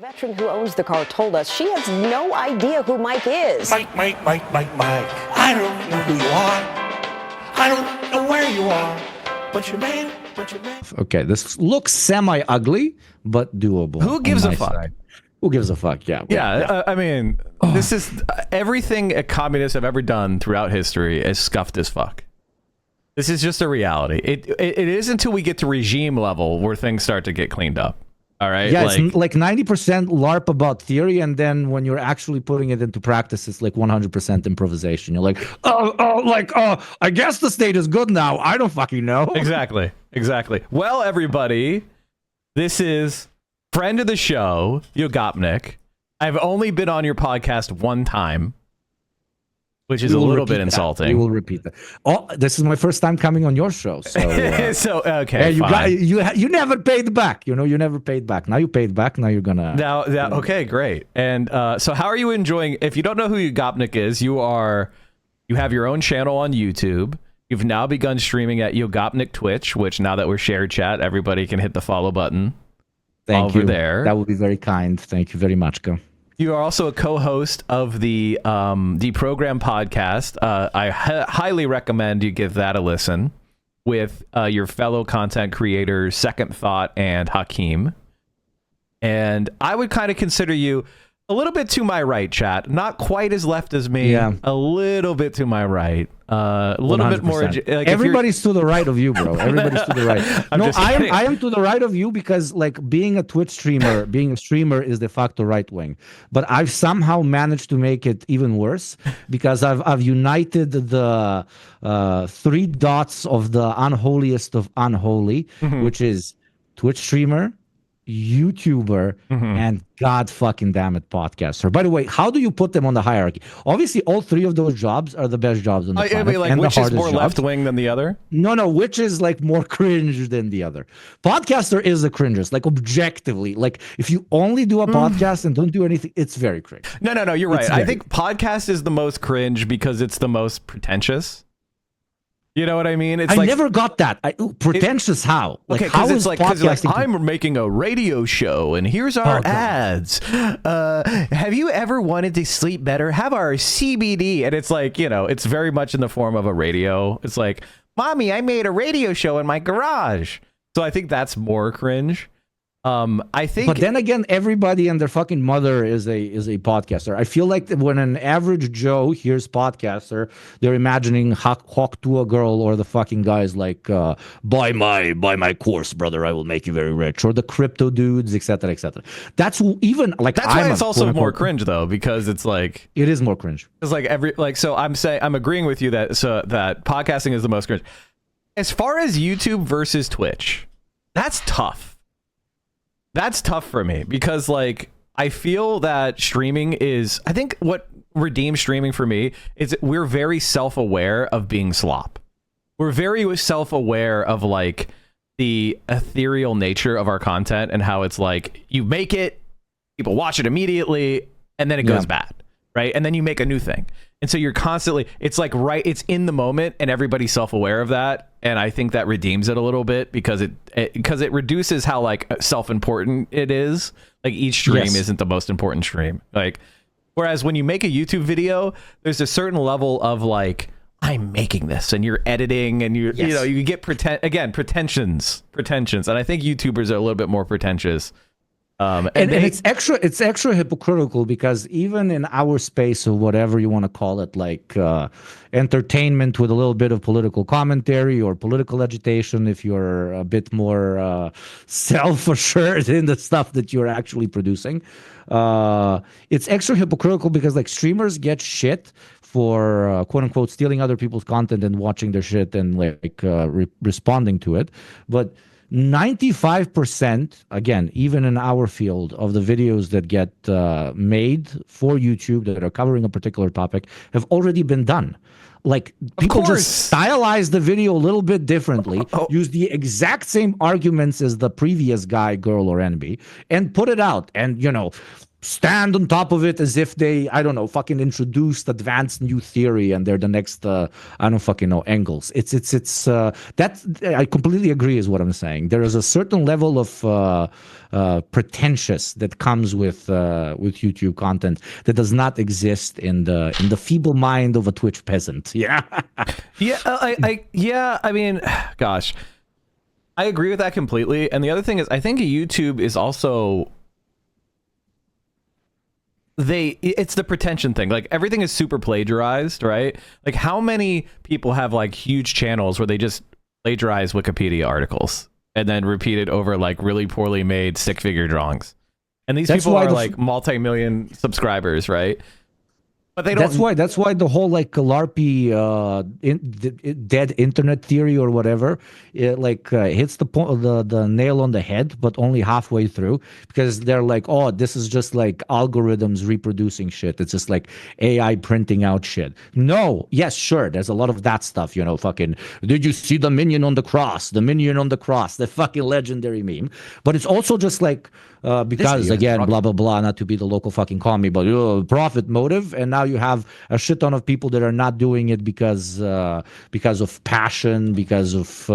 veteran who owns the car told us she has no idea who Mike is. Mike. I don't know who you are. I don't know where you are. But you're man. Okay, this looks semi-ugly, but doable. Who gives a fuck? Side. Who gives a fuck? Yeah. I mean, this is everything a communist have ever done throughout history is scuffed as fuck. This is just a reality. It is until we get to regime level where things start to get cleaned up. All right. Yeah, it's like 90% LARP about theory, and then when you're actually putting it into practice, it's like 100% improvisation. You're like, I guess the state is good now. I don't fucking know. Exactly. Well, everybody, this is friend of the show, Yugopnik. I've only been on your podcast one time, which is a little bit insulting. We will repeat that. Oh, this is my first time coming on your show. So, so okay, you never paid back. You know, you never paid back. Now you paid back. Now you're gonna. Okay, great. And so, how are you enjoying? If you don't know who Yugopnik is, you have your own channel on YouTube. You've now begun streaming at Yugopnik Twitch, which now that we're shared chat, everybody can hit the follow button. Thank you. Over there. That would be very kind. Thank you very much, Go. You are also a co-host of the Program podcast. I highly recommend you give that a listen with your fellow content creators, Second Thought and Hakeem. And I would kind of consider you a little bit to my right, chat. Not quite as left as me. Yeah. A little bit to my right. A little 100%. Bit more. Like everybody's to the right of you, bro. Everybody's to the right. I am to the right of you because, like, being a Twitch streamer, being a streamer is de facto right wing. But I've somehow managed to make it even worse because I've united the three dots of the unholiest of unholy, which is Twitch streamer, YouTuber, and God fucking damn it, podcaster. By the way, how do you put them on the hierarchy? Obviously, all three of those jobs are the best jobs on the planet. I mean, like, and which is more left wing than the other? No, which is like more cringe than the other. Podcaster is the cringest, like objectively. Like if you only do a podcast and don't do anything, it's very cringe. No, you're right. I think podcast is the most cringe because it's the most pretentious. You know what I mean? I never got that. Pretentious how? Like, okay, how is like, podcasting? Like, I'm making a radio show, and here's our ads. Have you ever wanted to sleep better? Have our CBD. And it's like, you know, it's very much in the form of a radio. It's like, Mommy, I made a radio show in my garage. So I think that's more cringe. I think, but then again, everybody and their fucking mother is a podcaster. I feel like when an average Joe hears podcaster, they're imagining hawk to a girl, or the fucking guys like buy my course, brother. I will make you very rich, or the crypto dudes, etc., etc. That's even like that's why it's also more cringe though, because it's like it is more cringe. It's like so I'm agreeing with you that that podcasting is the most cringe. As far as YouTube versus Twitch, that's tough. That's tough for me because, like, I feel that streaming is, I think what redeems streaming for me is we're very self-aware of being slop. We're very self-aware of, like, the ethereal nature of our content and how it's like you make it, people watch it immediately, and then it goes bad, right? And then you make a new thing. And so you're constantly, it's like, it's in the moment, and everybody's self-aware of that. And I think that redeems it a little bit because it reduces how, like, self-important it is. Like, each stream isn't the most important stream. Like, whereas when you make a YouTube video, there's a certain level of, like, I'm making this, and you're editing, and you know, you get pretensions. And I think YouTubers are a little bit more pretentious. And it's extra hypocritical because even in our space, or whatever you want to call it, like entertainment with a little bit of political commentary or political agitation, if you're a bit more self-assured in the stuff that you're actually producing, it's extra hypocritical because, like, streamers get shit for quote unquote stealing other people's content and watching their shit and like responding to it, but 95%, again, even in our field, of the videos that get made for YouTube that are covering a particular topic have already been done. Like, people just stylize the video a little bit differently, use the exact same arguments as the previous guy, girl, or enemy, and put it out. And, you know, stand on top of it as if they, I don't know, fucking introduced advanced new theory and they're the next, I don't fucking know, Engels. That I completely agree is what I'm saying. There is a certain level of pretentious that comes with YouTube content that does not exist in the feeble mind of a Twitch peasant. Yeah. I mean, gosh, I agree with that completely. And the other thing is, I think YouTube is also, it's the pretension thing. Like, everything is super plagiarized, right? Like, how many people have like huge channels where they just plagiarize Wikipedia articles and then repeat it over like really poorly made stick figure drawings? And these people are like multi-million subscribers, right? But they don't. That's why the whole like LARPy dead internet theory or whatever, it hits the nail on the head, but only halfway through, because they're like, oh, this is just like algorithms reproducing shit. It's just like AI printing out shit. No, yes, sure, there's a lot of that stuff. Fucking, did you see the minion on the cross? The minion on the cross, the fucking legendary meme. But it's also just like because again, blah blah blah, not to be the local fucking commie, but profit motive, and now you have a shit ton of people that are not doing it because of passion, because of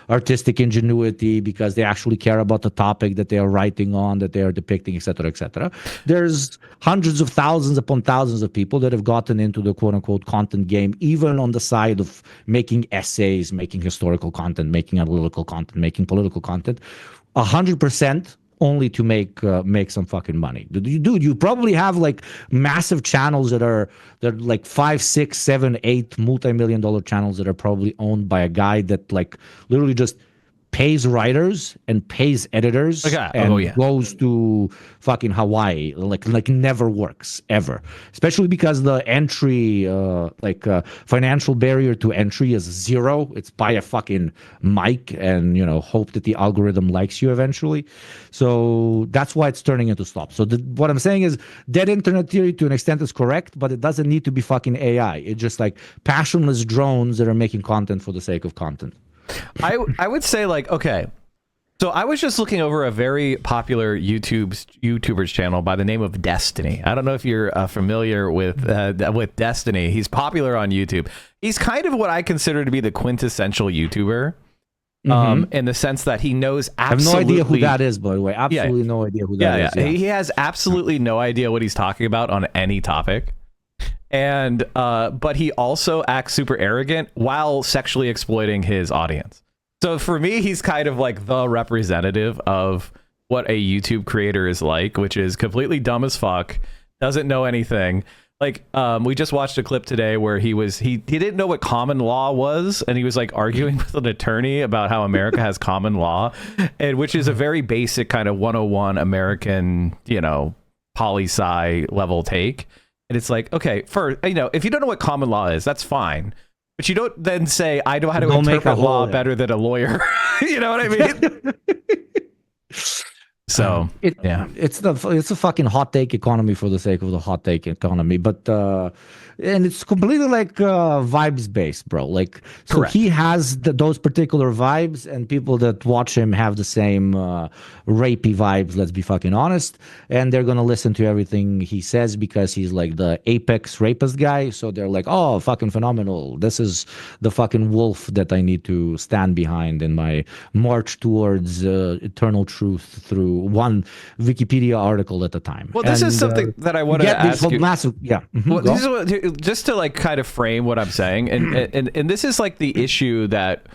artistic ingenuity, because they actually care about the topic that they are writing on, that they are depicting, etc., etc. There's hundreds of thousands upon thousands of people that have gotten into the quote unquote content game, even on the side of making essays, making historical content, making analytical content, making political content, 100%. Only to make some fucking money. Dude, you probably have like massive channels that are like 5, 6, 7, 8 multi-million-dollar channels that are probably owned by a guy that like literally just pays writers and pays editors and goes to fucking Hawaii, like never works ever. Especially because the entry, financial barrier to entry is zero. It's buy a fucking mic and hope that the algorithm likes you eventually. So that's why it's turning into slop. So what I'm saying is, dead internet theory to an extent is correct, but it doesn't need to be fucking AI. It's just like passionless drones that are making content for the sake of content. I would say, like, okay, so I was just looking over a very popular YouTuber's channel by the name of Destiny. I don't know if you're familiar with Destiny. He's popular on YouTube. He's kind of what I consider to be the quintessential YouTuber, in the sense that he knows absolutely. I have no idea who that is, by the way. Absolutely no idea who that is. Yeah. He has absolutely no idea what he's talking about on any topic. And but he also acts super arrogant while sexually exploiting his audience. So for me, he's kind of like the representative of what a YouTube creator is like, which is completely dumb as fuck, doesn't know anything. Like, we just watched a clip today where he didn't know what common law was, and he was like arguing with an attorney about how America has common law, and which is a very basic kind of 101 American, poli-sci level take. And it's like, okay, first, if you don't know what common law is, that's fine. But you don't then say, I know how to interpret law better than a lawyer. You know what I mean? So, it's a fucking hot take economy for the sake of the hot take economy. But and it's completely like vibes based, bro. Like, so correct. He has those particular vibes, and people that watch him have the same rapey vibes. Let's be fucking honest. And they're gonna listen to everything he says because he's like the apex rapist guy. So they're like, oh, fucking phenomenal. This is the fucking wolf that I need to stand behind in my march towards eternal truth through one Wikipedia article at a time. Well, this is something that I wanted to ask you. Massive, well, this is just to like kind of frame what I'm saying, and this is like the issue that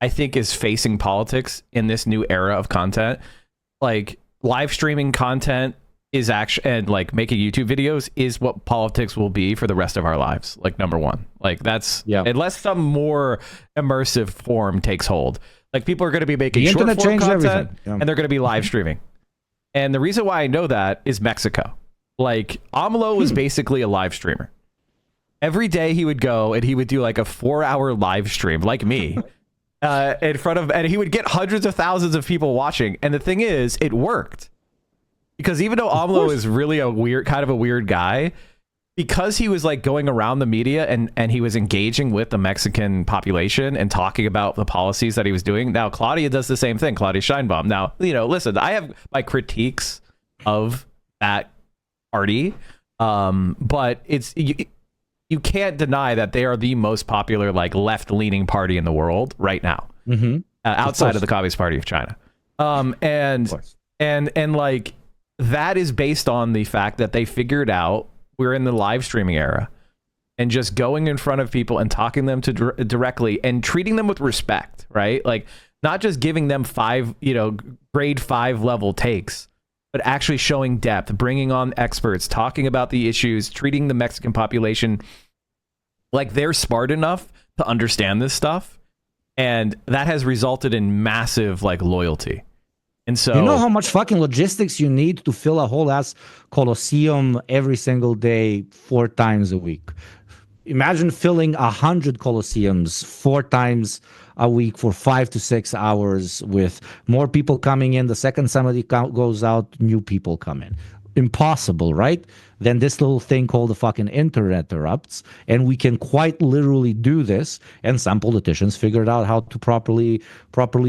I think is facing politics in this new era of content. Like, live streaming content is actually, and like making YouTube videos is what politics will be for the rest of our lives. Like, number one, like that's unless some more immersive form takes hold. Like, people are going to be making short form content, and they're going to be live streaming. And the reason why I know that is Mexico. Like, AMLO was basically a live streamer. Every day he would go and he would do like a 4-hour live stream, like me, in front of, and he would get hundreds of thousands of people watching. And the thing is, it worked, because even though AMLO is really a weird guy, because he was like going around the media and he was engaging with the Mexican population and talking about the policies that he was doing. Now, Claudia does the same thing. Claudia Sheinbaum. Now, listen, I have my critiques of that party. But you can't deny that they are the most popular like left-leaning party in the world right now, outside of the Communist Party of China. And like that is based on the fact that they figured out we're in the live streaming era, and just going in front of people and talking them to directly and treating them with respect, right? Like not just giving them grade 5 level takes, but actually showing depth, bringing on experts, talking about the issues, treating the Mexican population like they're smart enough to understand this stuff. And that has resulted in massive like loyalty. And so, you know how much fucking logistics you need to fill a whole ass Colosseum every single day, 4 times a week. Imagine filling 100 Colosseums 4 times a week for 5 to 6 hours, with more people coming in. The second somebody goes out, new people come in. Impossible, right? Then this little thing called the fucking internet erupts, and we can quite literally do this. And some politicians figured out how to properly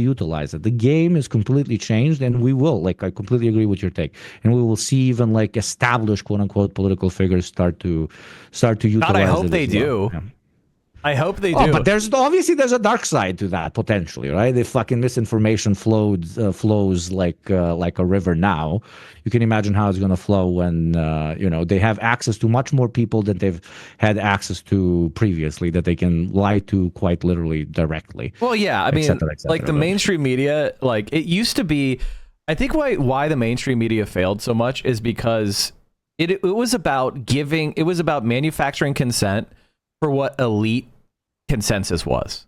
utilize it. The game is completely changed, and we will, like, I completely agree with your take, and we will see even like established quote unquote political figures start to utilize God, I hope it they as well. do. Yeah. I hope they do. Oh, but there's a dark side to that potentially, right? The fucking misinformation flows like a river now. You can imagine how it's going to flow when they have access to much more people than they've had access to previously, that they can lie to quite literally directly. Well, yeah, I mean, et cetera. like the mainstream media, like it used to be. I think why the mainstream media failed so much is because it was about giving. It was about manufacturing consent for what elite consensus was.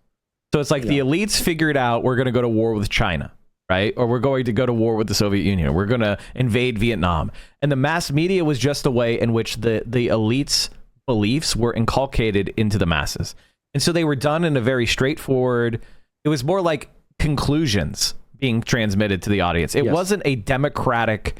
So it's like the elites figured out we're going to go to war with China, right? Or we're going to go to war with the Soviet Union. We're going to invade Vietnam. And the mass media was just a way in which the elites' beliefs were inculcated into the masses. And so they were done in a very straightforward, it was more like conclusions being transmitted to the audience. It wasn't a democratic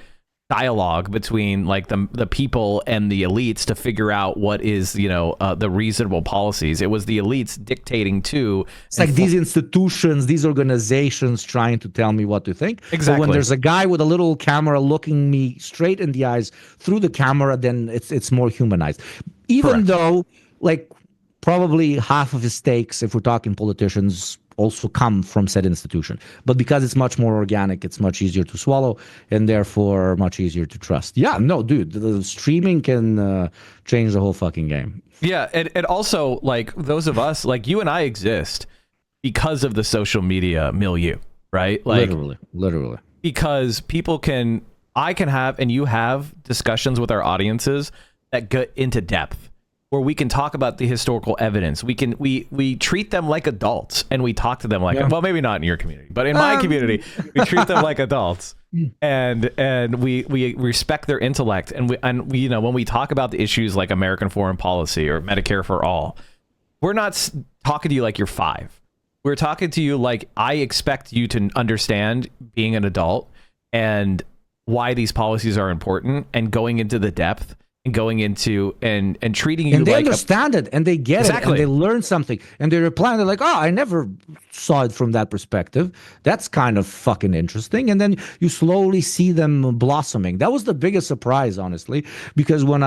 dialogue between like the people and the elites to figure out what is the reasonable policies. It was the elites dictating to. It's like these institutions, these organizations trying to tell me what to think. Exactly. But when there's a guy with a little camera looking me straight in the eyes through the camera, then it's more humanized. Even though like probably half of his takes, if we're talking politicians, also come from said institution. But because it's much more organic, it's much easier to swallow, and therefore much easier to trust. Yeah, no, dude, the streaming can change the whole fucking game. Yeah, and also, like, those of us, like you and I exist because of the social media milieu, right? Like, literally. Because I can have, and you have discussions with our audiences that get into depth, where we can talk about the historical evidence. We treat them like adults, and we talk to them like, well, maybe not in your community, but in my community, we treat them like adults, and we respect their intellect, and we when we talk about the issues like American foreign policy or Medicare for all, we're not talking to you like you're 5. We're talking to you like I expect you to understand being an adult and why these policies are important, and going into the depth. And going into and treating you, and they like understand it, and they get it, and they learn something, and they reply, and they're like, "Oh, I never saw it from that perspective. That's kind of fucking interesting." And then you slowly see them blossoming. That was the biggest surprise, honestly, because when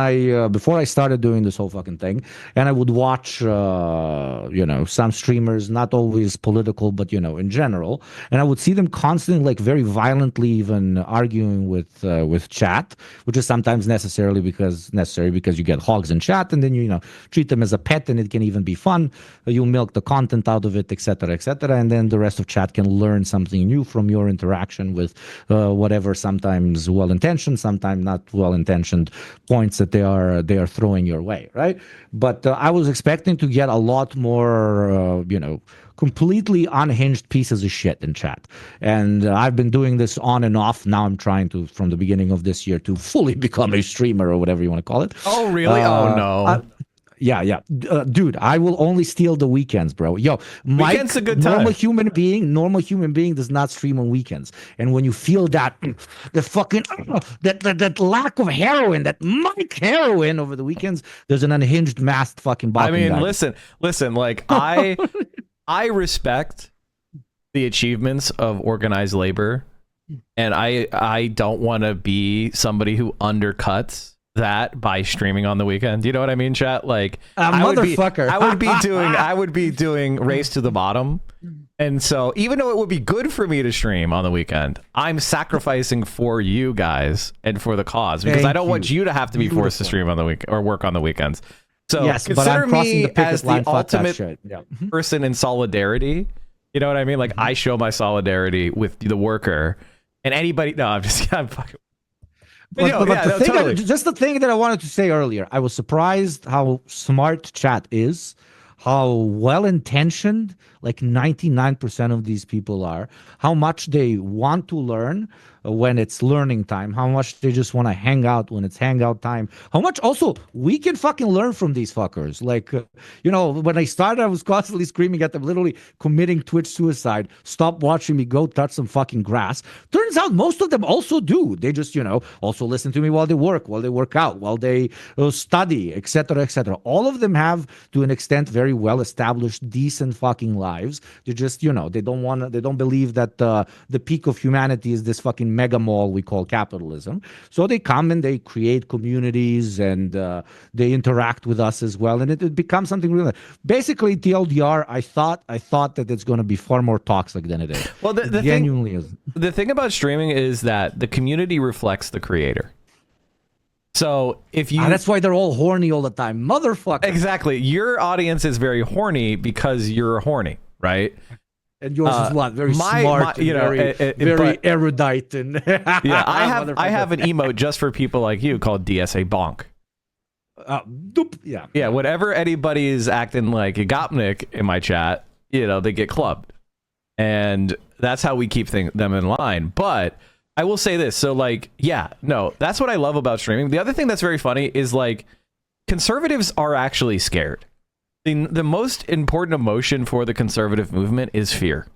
before I started doing this whole fucking thing, and I would watch, some streamers, not always political, but in general, and I would see them constantly, like, very violently, even arguing with chat, which is sometimes necessary because you get hogs in chat, and then you treat them as a pet, and it can even be fun. You milk the content out of it, etc., and then the rest of chat can learn something new from your interaction with whatever, sometimes well-intentioned, sometimes not well-intentioned points that they are throwing your way, right? But I was expecting to get a lot more completely unhinged pieces of shit in chat. And I've been doing this on and off. Now I'm trying to, from the beginning of this year, to fully become a streamer, or whatever you want to call it. Oh, really? Oh, no. Yeah. Dude, I will only steal the weekends, bro. Yo, Mike, weekend's a good time. Normal human being does not stream on weekends. And when you feel that, the fucking, that lack of heroin, that Mike heroin over the weekends, there's an unhinged, masked fucking bot. I mean, listen, like, I respect the achievements of organized labor, and I don't want to be somebody who undercuts that by streaming on the weekend. You know what I mean, chat? Like, motherfucker. I would be doing Race to the Bottom. And so even though it would be good for me to stream on the weekend, I'm sacrificing for you guys and for the cause, because I don't want you to have to be forced to stream on the week or work on the weekends. So yes, consider me as the line, ultimate person in solidarity. You know what I mean? Like, I show my solidarity with the worker and anybody. No, I'm fucking. Just the thing that I wanted to say earlier, I was surprised how smart chat is, how well-intentioned like 99% of these people are, how much they want to learn when it's learning time, how much they just want to hang out when it's hangout time, how much also we can fucking learn from these fuckers. Like, when I started, I was constantly screaming at them, literally committing Twitch suicide. Stop watching me, go touch some fucking grass. Turns out most of them also do. They just, also listen to me while they work out, while they study, etc., etc. All of them have, to an extent, very well established, decent fucking lives. They just, they don't believe that the peak of humanity is this fucking mega mall we call capitalism. So they come and they create communities and they interact with us as well, and it becomes something real. Basically, TLDR, I thought that it's going to be far more toxic than it is. Well, the thing about streaming is that the community reflects the creator. So if you that's why they're all horny all the time, motherfucker. Exactly, your audience is very horny because you're horny, right? And yours is what? Very smart, very erudite, and yeah. I have an emote just for people like you called DSA Bonk. Yeah. Whatever anybody is acting like a Yugopnik in my chat, they get clubbed, and that's how we keep them in line. But I will say this, so that's what I love about streaming. The other thing that's very funny is like conservatives are actually scared. The most important emotion for the conservative movement is fear.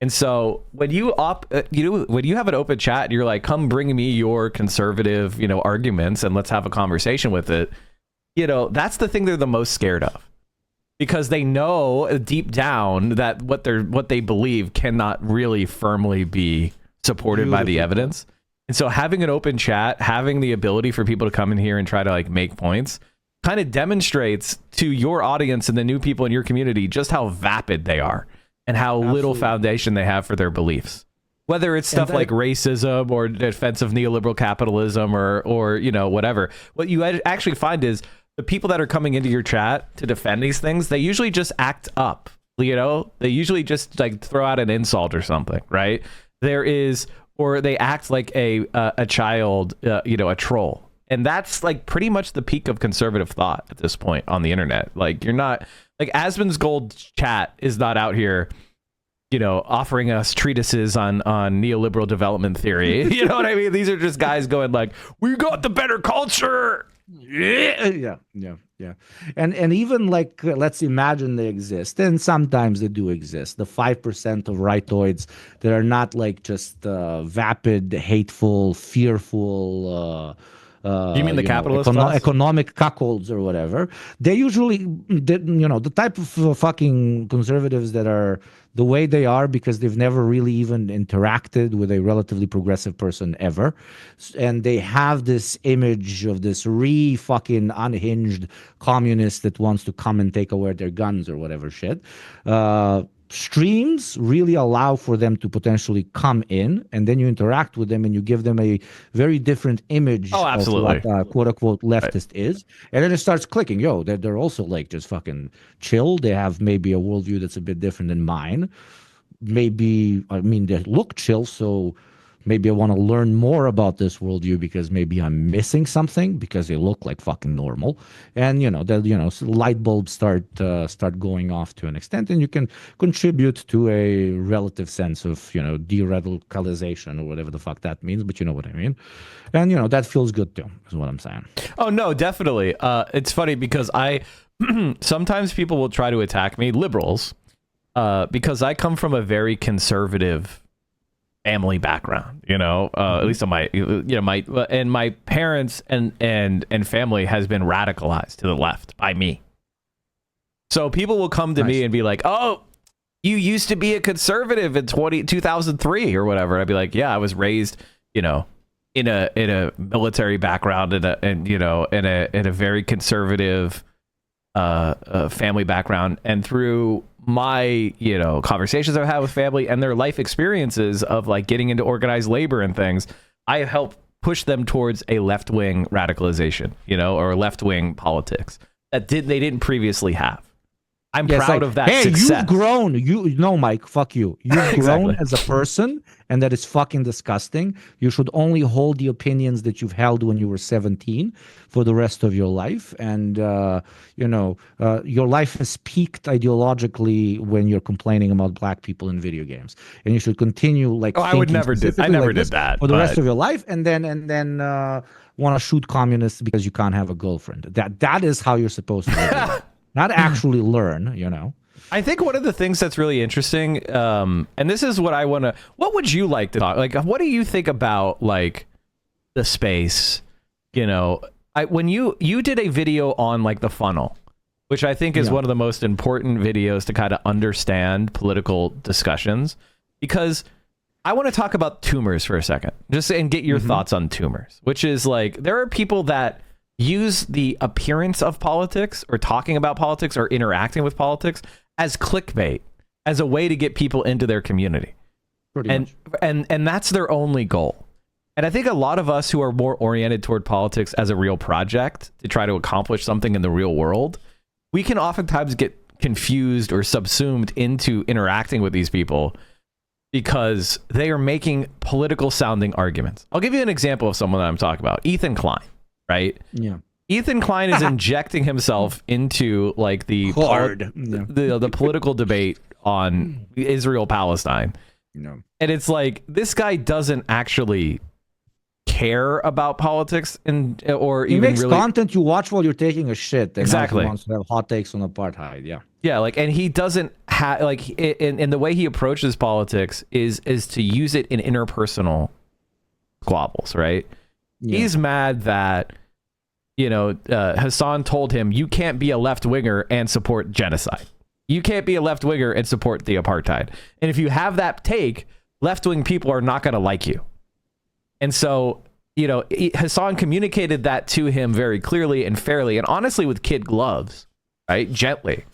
And so when you when you have an open chat and you're like, come bring me your conservative, arguments and let's have a conversation with it, that's the thing they're the most scared of. Because they know deep down that what they believe cannot really firmly be supported by the evidence. And so having an open chat, having the ability for people to come in here and try to like make points kind of demonstrates to your audience and the new people in your community just how vapid they are and how little foundation they have for their beliefs. Whether it's stuff like racism or defense of neoliberal capitalism or whatever. What you actually find is the people that are coming into your chat to defend these things, they usually just act up. They usually just like throw out an insult or something, right? Or they act like a child, a troll. And that's like pretty much the peak of conservative thought at this point on the internet. Like, you're not like Asmon's Gold chat is not out here, offering us treatises on neoliberal development theory. You know what I mean? These are just guys going like, we got the better culture. Yeah. And even like, let's imagine they exist, and sometimes they do exist. The 5% of rightoids that are not like just vapid, hateful, fearful, you mean the capitalist economic cuckolds or whatever. They usually, the type of fucking conservatives that are the way they are because they've never really even interacted with a relatively progressive person ever, and they have this image of this fucking unhinged communist that wants to come and take away their guns or whatever shit. Streams really allow for them to potentially come in, and then you interact with them and you give them a very different image of what quote unquote leftist is. And then it starts clicking. They're also like just fucking chill. They have maybe a worldview that's a bit different than mine. They look chill, so maybe I want to learn more about this worldview because maybe I'm missing something because they look like fucking normal. And, light bulbs start going off to an extent, and you can contribute to a relative sense of, de-radicalization or whatever the fuck that means, but you know what I mean. And, that feels good too, is what I'm saying. Oh, no, definitely. It's funny because sometimes people will try to attack me, liberals, because I come from a very conservative family background, at least on my parents and family has been radicalized to the left by me. So people will come to me and be like, oh, you used to be a conservative in 2003 or whatever. And I'd be like, yeah, I was raised, in a military background and you know in a very conservative family background, and through my conversations I've had with family and their life experiences of like getting into organized labor and things, I have helped push them towards a left-wing radicalization, or left-wing politics that they didn't previously have. I'm proud of that success. You've grown. Mike, fuck you. You've grown as a person, and that is fucking disgusting. You should only hold the opinions that you've held when you were 17 for the rest of your life. And, your life has peaked ideologically when you're complaining about black people in video games. And you should continue I would never did. I never did that for the rest of your life. And then want to shoot communists because you can't have a girlfriend. That is how you're supposed to live. Not actually learn, I think one of the things that's really interesting, and this is what I want to, what would you like to talk? Like, what do you think about like the space? When you did a video on like the funnel, which I think is one of the most important videos to kind of understand political discussions, because I want to talk about tumors for a second, and get your thoughts on tumors, which is like, there are people that use the appearance of politics or talking about politics or interacting with politics as clickbait, as a way to get people into their community. And that's their only goal. And I think a lot of us who are more oriented toward politics as a real project to try to accomplish something in the real world, we can oftentimes get confused or subsumed into interacting with these people because they are making political sounding arguments. I'll give you an example of someone that I'm talking about, Ethan Klein. Right? Yeah. Ethan Klein is injecting himself into like the political debate on Israel-Palestine. And it's like, this guy doesn't actually care about politics or he even makes really content you watch while you're taking a shit. And exactly. He wants to have hot takes on apartheid. Yeah. Yeah, like, and he doesn't have like in the way he approaches politics is to use it in interpersonal squabbles, right? Yeah. He's mad that Hassan told him, you can't be a left-winger and support genocide. You can't be a left-winger and support the apartheid. And if you have that take, left-wing people are not going to like you. And so, Hassan communicated that to him very clearly and fairly, and honestly with kid gloves, right? Gently.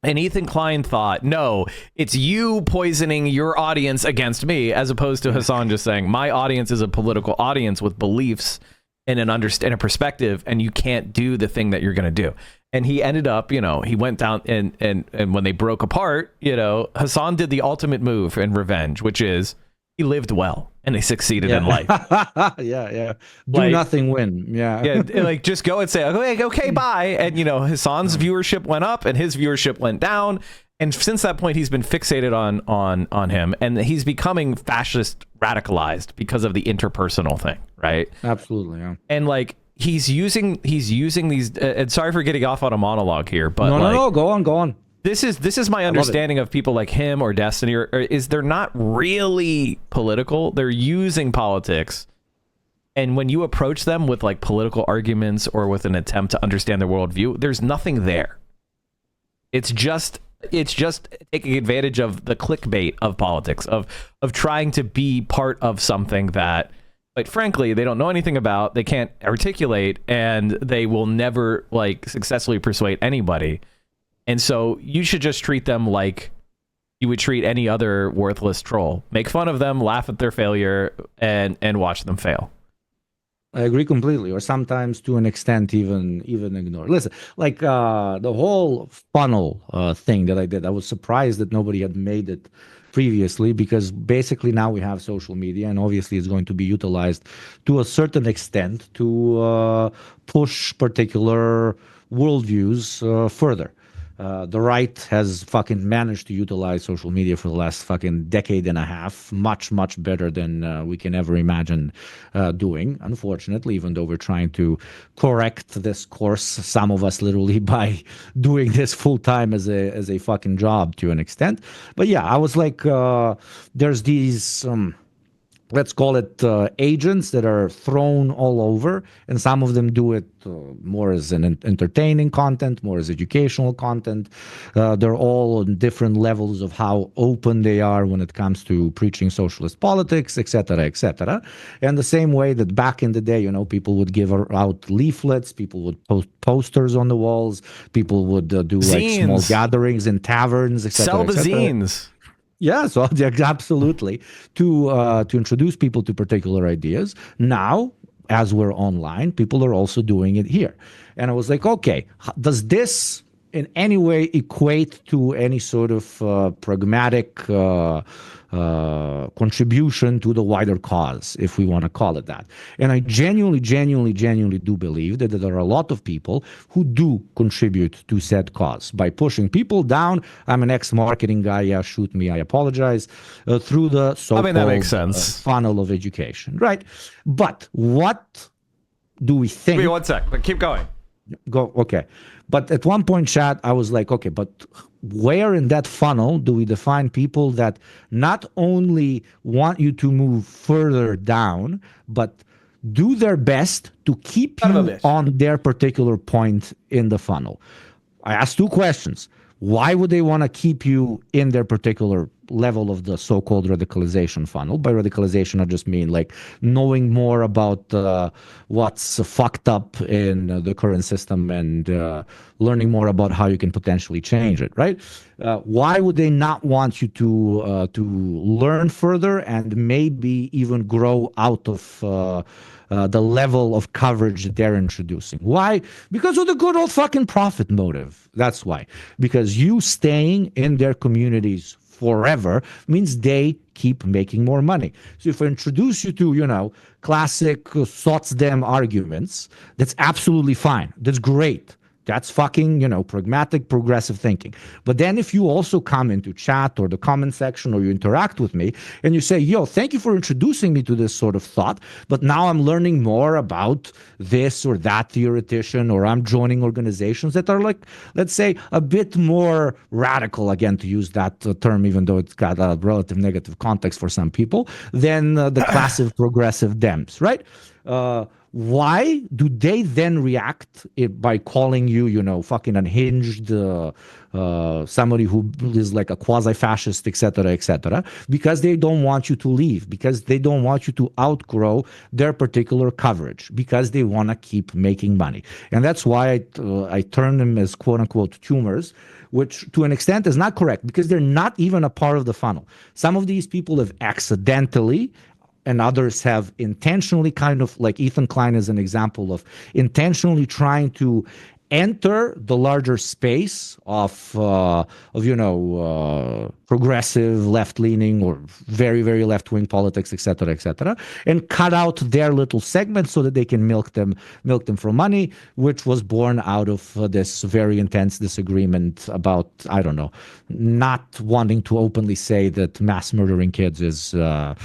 And Ethan Klein thought, no, it's you poisoning your audience against me, as opposed to Hassan just saying, my audience is a political audience with beliefs and a perspective, and you can't do the thing that you're going to do. And he ended up, he went down and when they broke apart, Hassan did the ultimate move in revenge, which is he lived well and he succeeded in life. Yeah. Do nothing, win. Yeah. Like just go and say, okay, bye. And, Hassan's viewership went up and his viewership went down. And since that point, he's been fixated on him, and he's becoming fascist radicalized because of the interpersonal thing, right? Absolutely, yeah. And like he's using these. And sorry for getting off on a monologue here, but no, go on. This is my understanding of people like him or Destiny, or is they're not really political. They're using politics, and when you approach them with like political arguments or with an attempt to understand their worldview, there's nothing there. It's just taking advantage of the clickbait of politics, of trying to be part of something that, quite frankly, they don't know anything about, they can't articulate, and they will never like successfully persuade anybody. And so you should just treat them like you would treat any other worthless troll. Make fun of them, laugh at their failure, and watch them fail. I agree completely, or sometimes to an extent even ignore. Listen, like the whole funnel thing that I did, I was surprised that nobody had made it previously, because basically now we have social media, and obviously it's going to be utilized to a certain extent to push particular worldviews further. The right has fucking managed to utilize social media for the last fucking decade and a half, much better than we can ever imagine doing, unfortunately, even though we're trying to correct this course, some of us literally, by doing this full time as a fucking job to an extent. But yeah, I was like, there's these let's call it agents that are thrown all over, and some of them do it more as an entertaining content, more as educational content. They're all on different levels of how open they are when it comes to preaching socialist politics, etc., etc. And the same way that back in the day, people would give out leaflets, people would post posters on the walls, people would do like small gatherings in taverns, etc. Sell the zines. Yeah, so absolutely to introduce people to particular ideas. Now, as we're online, people are also doing it here. And I was like, okay, does this in any way equate to any sort of pragmatic contribution to the wider cause, if we want to call it that? And I genuinely do believe that there are a lot of people who do contribute to said cause by pushing people down. I'm an ex-marketing guy. Yeah, shoot me. I apologize. Through the so-called that makes sense. Funnel of education, right? But what do we think? Wait 1 sec, but keep going. Okay. But at one point, chat, I was like, okay, but where in that funnel do we define people that not only want you to move further down, but do their best to keep you on their particular point in the funnel? I asked two questions. Why would they want to keep you in their particular level of the so-called radicalization funnel? By radicalization, I just mean like knowing more about what's fucked up in the current system and learning more about how you can potentially change it, right? Why would they not want you to learn further and maybe even grow out of the level of coverage that they're introducing? Why? Because of the good old fucking profit motive. That's why. Because you staying in their communities forever means they keep making more money. So if I introduce you to, classic Sotsdem arguments, that's absolutely fine. That's great. That's fucking, pragmatic, progressive thinking. But then if you also come into chat or the comment section or you interact with me and you say, yo, thank you for introducing me to this sort of thought, but now I'm learning more about this or that theoretician, or I'm joining organizations that are like, let's say, a bit more radical, again, to use that term, even though it's got a relative negative context for some people, than the classic progressive Dems, right? Why do they then react by calling you, fucking unhinged, somebody who is like a quasi-fascist, etc., etc.? Because they don't want you to leave, because they don't want you to outgrow their particular coverage, because they want to keep making money. And that's why I term them as quote-unquote tumors, which to an extent is not correct, because they're not even a part of the funnel. Some of these people have accidentally, and others have intentionally, kind of like Ethan Klein is an example of intentionally trying to enter the larger space of progressive, left-leaning, or very, very left-wing politics, etc., and cut out their little segments so that they can milk them for money, which was born out of this very intense disagreement about, I don't know, not wanting to openly say that mass murdering kids is a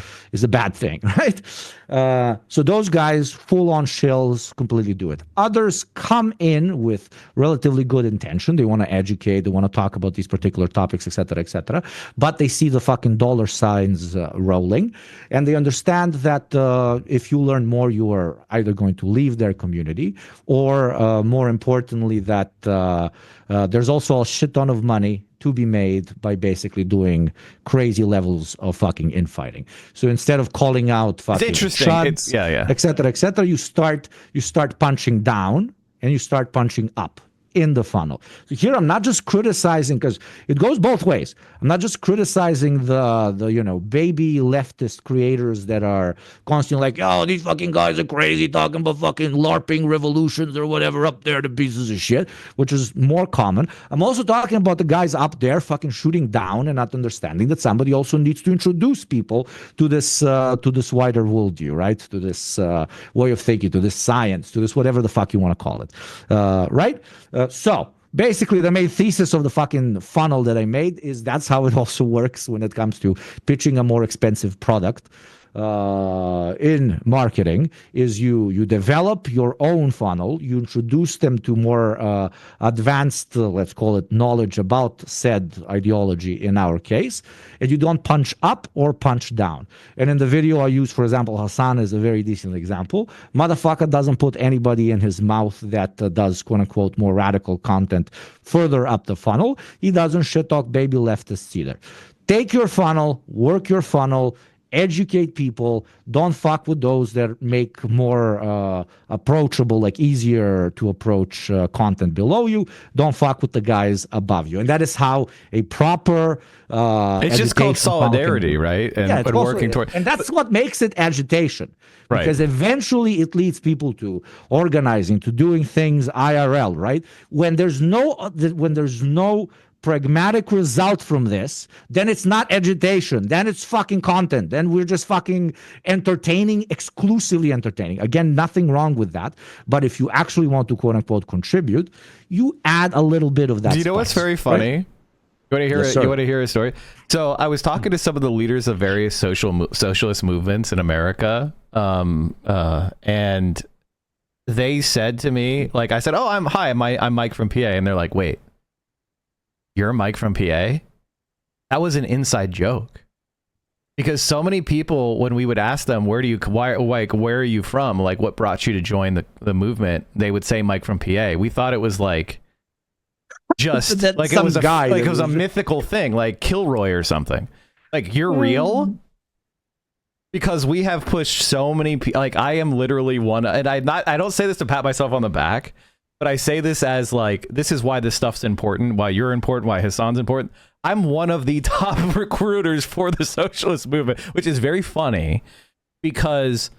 bad thing, right? So those guys, full-on shills, completely do it. Others come in with relatively good intention. They want to educate. They want to talk about these particular topics, etc., but they see the fucking dollar signs rolling, and they understand that if you learn more, you are either going to leave their community, or more importantly, that there's also a shit ton of money to be made by basically doing crazy levels of fucking infighting. So instead of calling out fucking shots, etc., you start punching down and you start punching up in the funnel. So here I'm not just criticizing, because it goes both ways. I'm not just criticizing the baby leftist creators that are constantly like, oh, these fucking guys are crazy talking about fucking LARPing revolutions or whatever up there, the pieces of shit, which is more common. I'm also talking about the guys up there fucking shooting down and not understanding that somebody also needs to introduce people to this wider worldview, right? To this way of thinking, to this science, to this whatever the fuck you want to call it, right? So basically, the main thesis of the fucking funnel that I made is that's how it also works when it comes to pitching a more expensive product. in marketing is you develop your own funnel, you introduce them to more advanced, let's call it, knowledge about said ideology in our case, and you don't punch up or punch down. And in the video I use, for example, Hassan is a very decent example. Motherfucker doesn't put anybody in his mouth that does quote unquote more radical content further up the funnel. He doesn't shit talk baby leftists either. Take your funnel, work your funnel, educate people. Don't fuck with those that make more approachable, like easier to approach content below you. Don't fuck with the guys above you. And that is how a proper it's just called solidarity, right? And, yeah, working toward, and that's what makes it agitation. Right. Because eventually it leads people to organizing, to doing things IRL, right? When there's no pragmatic result from this, then it's not agitation, then it's fucking content, then we're just fucking entertaining, exclusively entertaining. Again, nothing wrong with that, but if you actually want to quote unquote contribute, you add a little bit of that. Do you know what's very funny? Right? You want to hear Yes, it? sir. You want to hear a story? So I was talking to some of the leaders of various socialist movements in America, and they said to me, like, I said, "Oh, I'm Mike from PA," and they're like, "Wait, you're Mike from PA?" That was an inside joke, because so many people, when we would ask them, where are you from? Like, what brought you to join the movement? They would say Mike from PA. We thought it was like just like it was it was a mythical thing, like Kilroy or something. Like, you're real? Because we have pushed so many people. Like, I am literally one, and I don't say this to pat myself on the back, but I say this as like, this is why this stuff's important, why you're important, why Hassan's important. I'm one of the top recruiters for the socialist movement, which is very funny because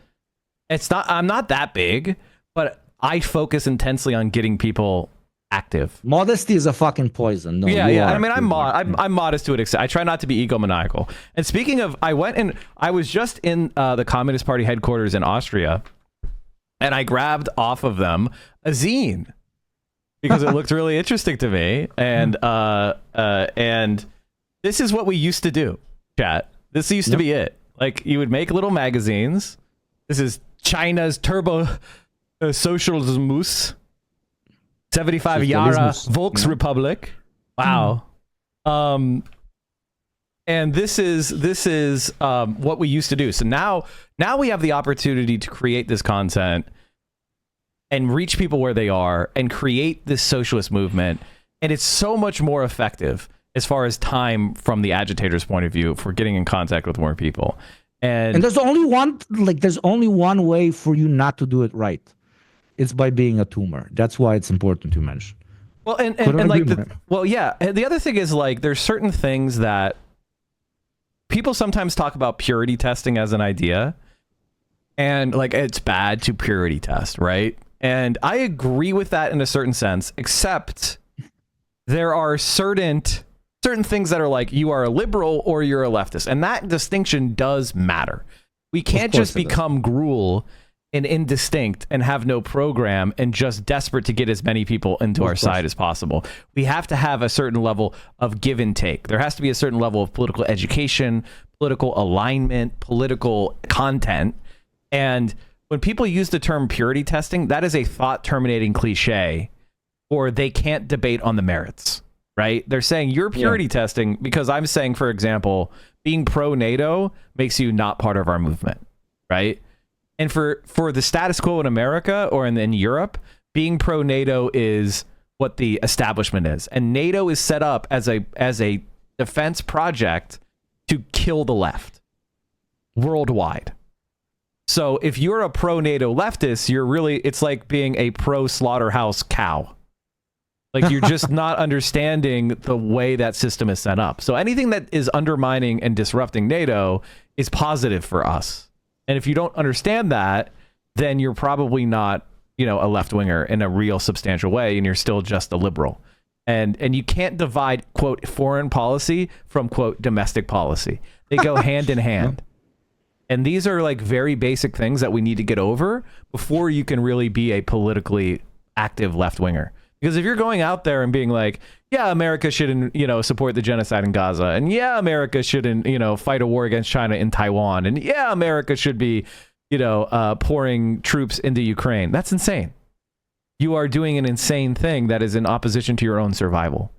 I'm not that big, but I focus intensely on getting people active. Modesty is a fucking poison. No, yeah. I mean, I'm modest to an extent. I try not to be egomaniacal. And speaking of, I was just in the Communist Party headquarters in Austria, and I grabbed off of them a zine because it looked really interesting to me. And this is what we used to do, chat. This used to be it. Like, you would make little magazines. This is China's Turbo Socialismus. 75 Jahre Volksrepublik. Wow. And this is what we used to do. So now we have the opportunity to create this content and reach people where they are and create this socialist movement. And it's so much more effective as far as time from the agitator's point of view for getting in contact with more people. And there's only one way for you not to do it right. It's by being a tumor. That's why it's important to mention. Well, and like, and the other thing is, like, there's certain things that people sometimes talk about purity testing as an idea, and like, it's bad to purity test, right? And I agree with that in a certain sense, except there are certain things that are like, you are a liberal or you're a leftist, and that distinction does matter. We can't just become gruel and indistinct and have no program and just desperate to get as many people into our side as possible. We have to have a certain level of give and take. There has to be a certain level of political education, political alignment, political content. And when people use the term purity testing, that is a thought terminating cliche, or they can't debate on the merits, right? They're saying you're purity testing because I'm saying, for example, being pro NATO makes you not part of our movement, right? And for the status quo in America or in Europe, being pro NATO is what the establishment is, and NATO is set up as a defense project to kill the left worldwide. So if you're a pro NATO leftist, it's like being a pro slaughterhouse cow. Like, you're just not understanding the way that system is set up. So anything that is undermining and disrupting NATO is positive for us. And if you don't understand that, then you're probably not, a left-winger in a real substantial way, and you're still just a liberal. And you can't divide, quote, foreign policy from, quote, domestic policy. They go hand in hand. And these are like very basic things that we need to get over before you can really be a politically active left-winger. Because if you're going out there and being like, yeah, America shouldn't, support the genocide in Gaza, and yeah, America shouldn't, fight a war against China in Taiwan, and yeah, America should be, pouring troops into Ukraine. That's insane. You are doing an insane thing that is in opposition to your own survival.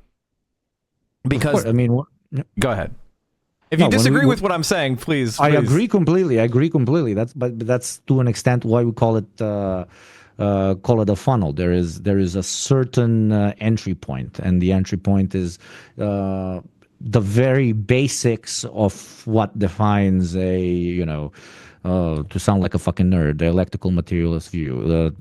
Because, go ahead. If you disagree with what I'm saying, please. I agree completely. But that's to an extent why we call it a funnel. There is a certain entry point, and the entry point is the very basics of what defines a to sound like a fucking nerd, the electrical materialist view.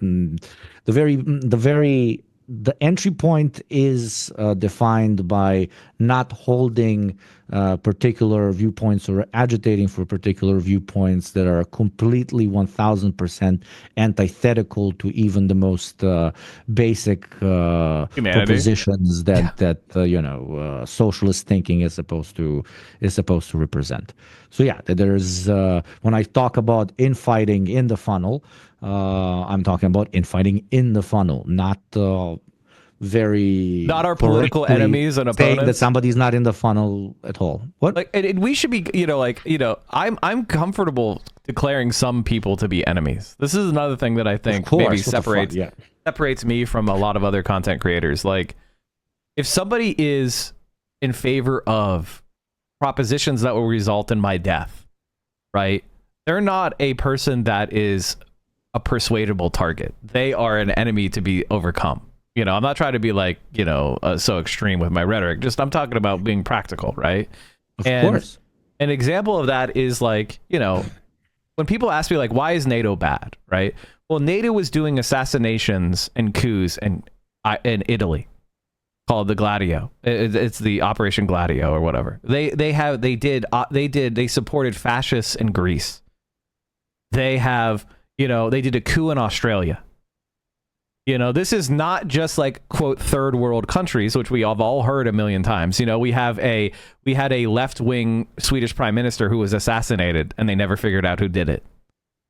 The entry point is defined by not holding particular viewpoints or agitating for particular viewpoints that are completely 1000% antithetical to even the most basic propositions that socialist thinking is supposed to represent. So yeah, there's when I talk about infighting in the funnel, I'm talking about infighting in the funnel, not our political enemies and opponents. Saying that somebody's not in the funnel at all. What? And we should be, I'm comfortable declaring some people to be enemies. This is another thing that I think maybe separates me from a lot of other content creators. Like, if somebody is in favor of propositions that will result in my death, right? They're not a person that is a persuadable target. They are an enemy to be overcome. I'm not trying to be like, so extreme with my rhetoric. Just I'm talking about being practical, right? Of course. An example of that is like, when people ask me like, why is NATO bad, right? Well, NATO was doing assassinations and coups in Italy called the Gladio. It's the Operation Gladio or whatever. They supported fascists in Greece. They have, they did a coup in Australia. This is not just like, quote, third world countries, which we have all heard a million times. We had a left-wing Swedish prime minister who was assassinated and they never figured out who did it.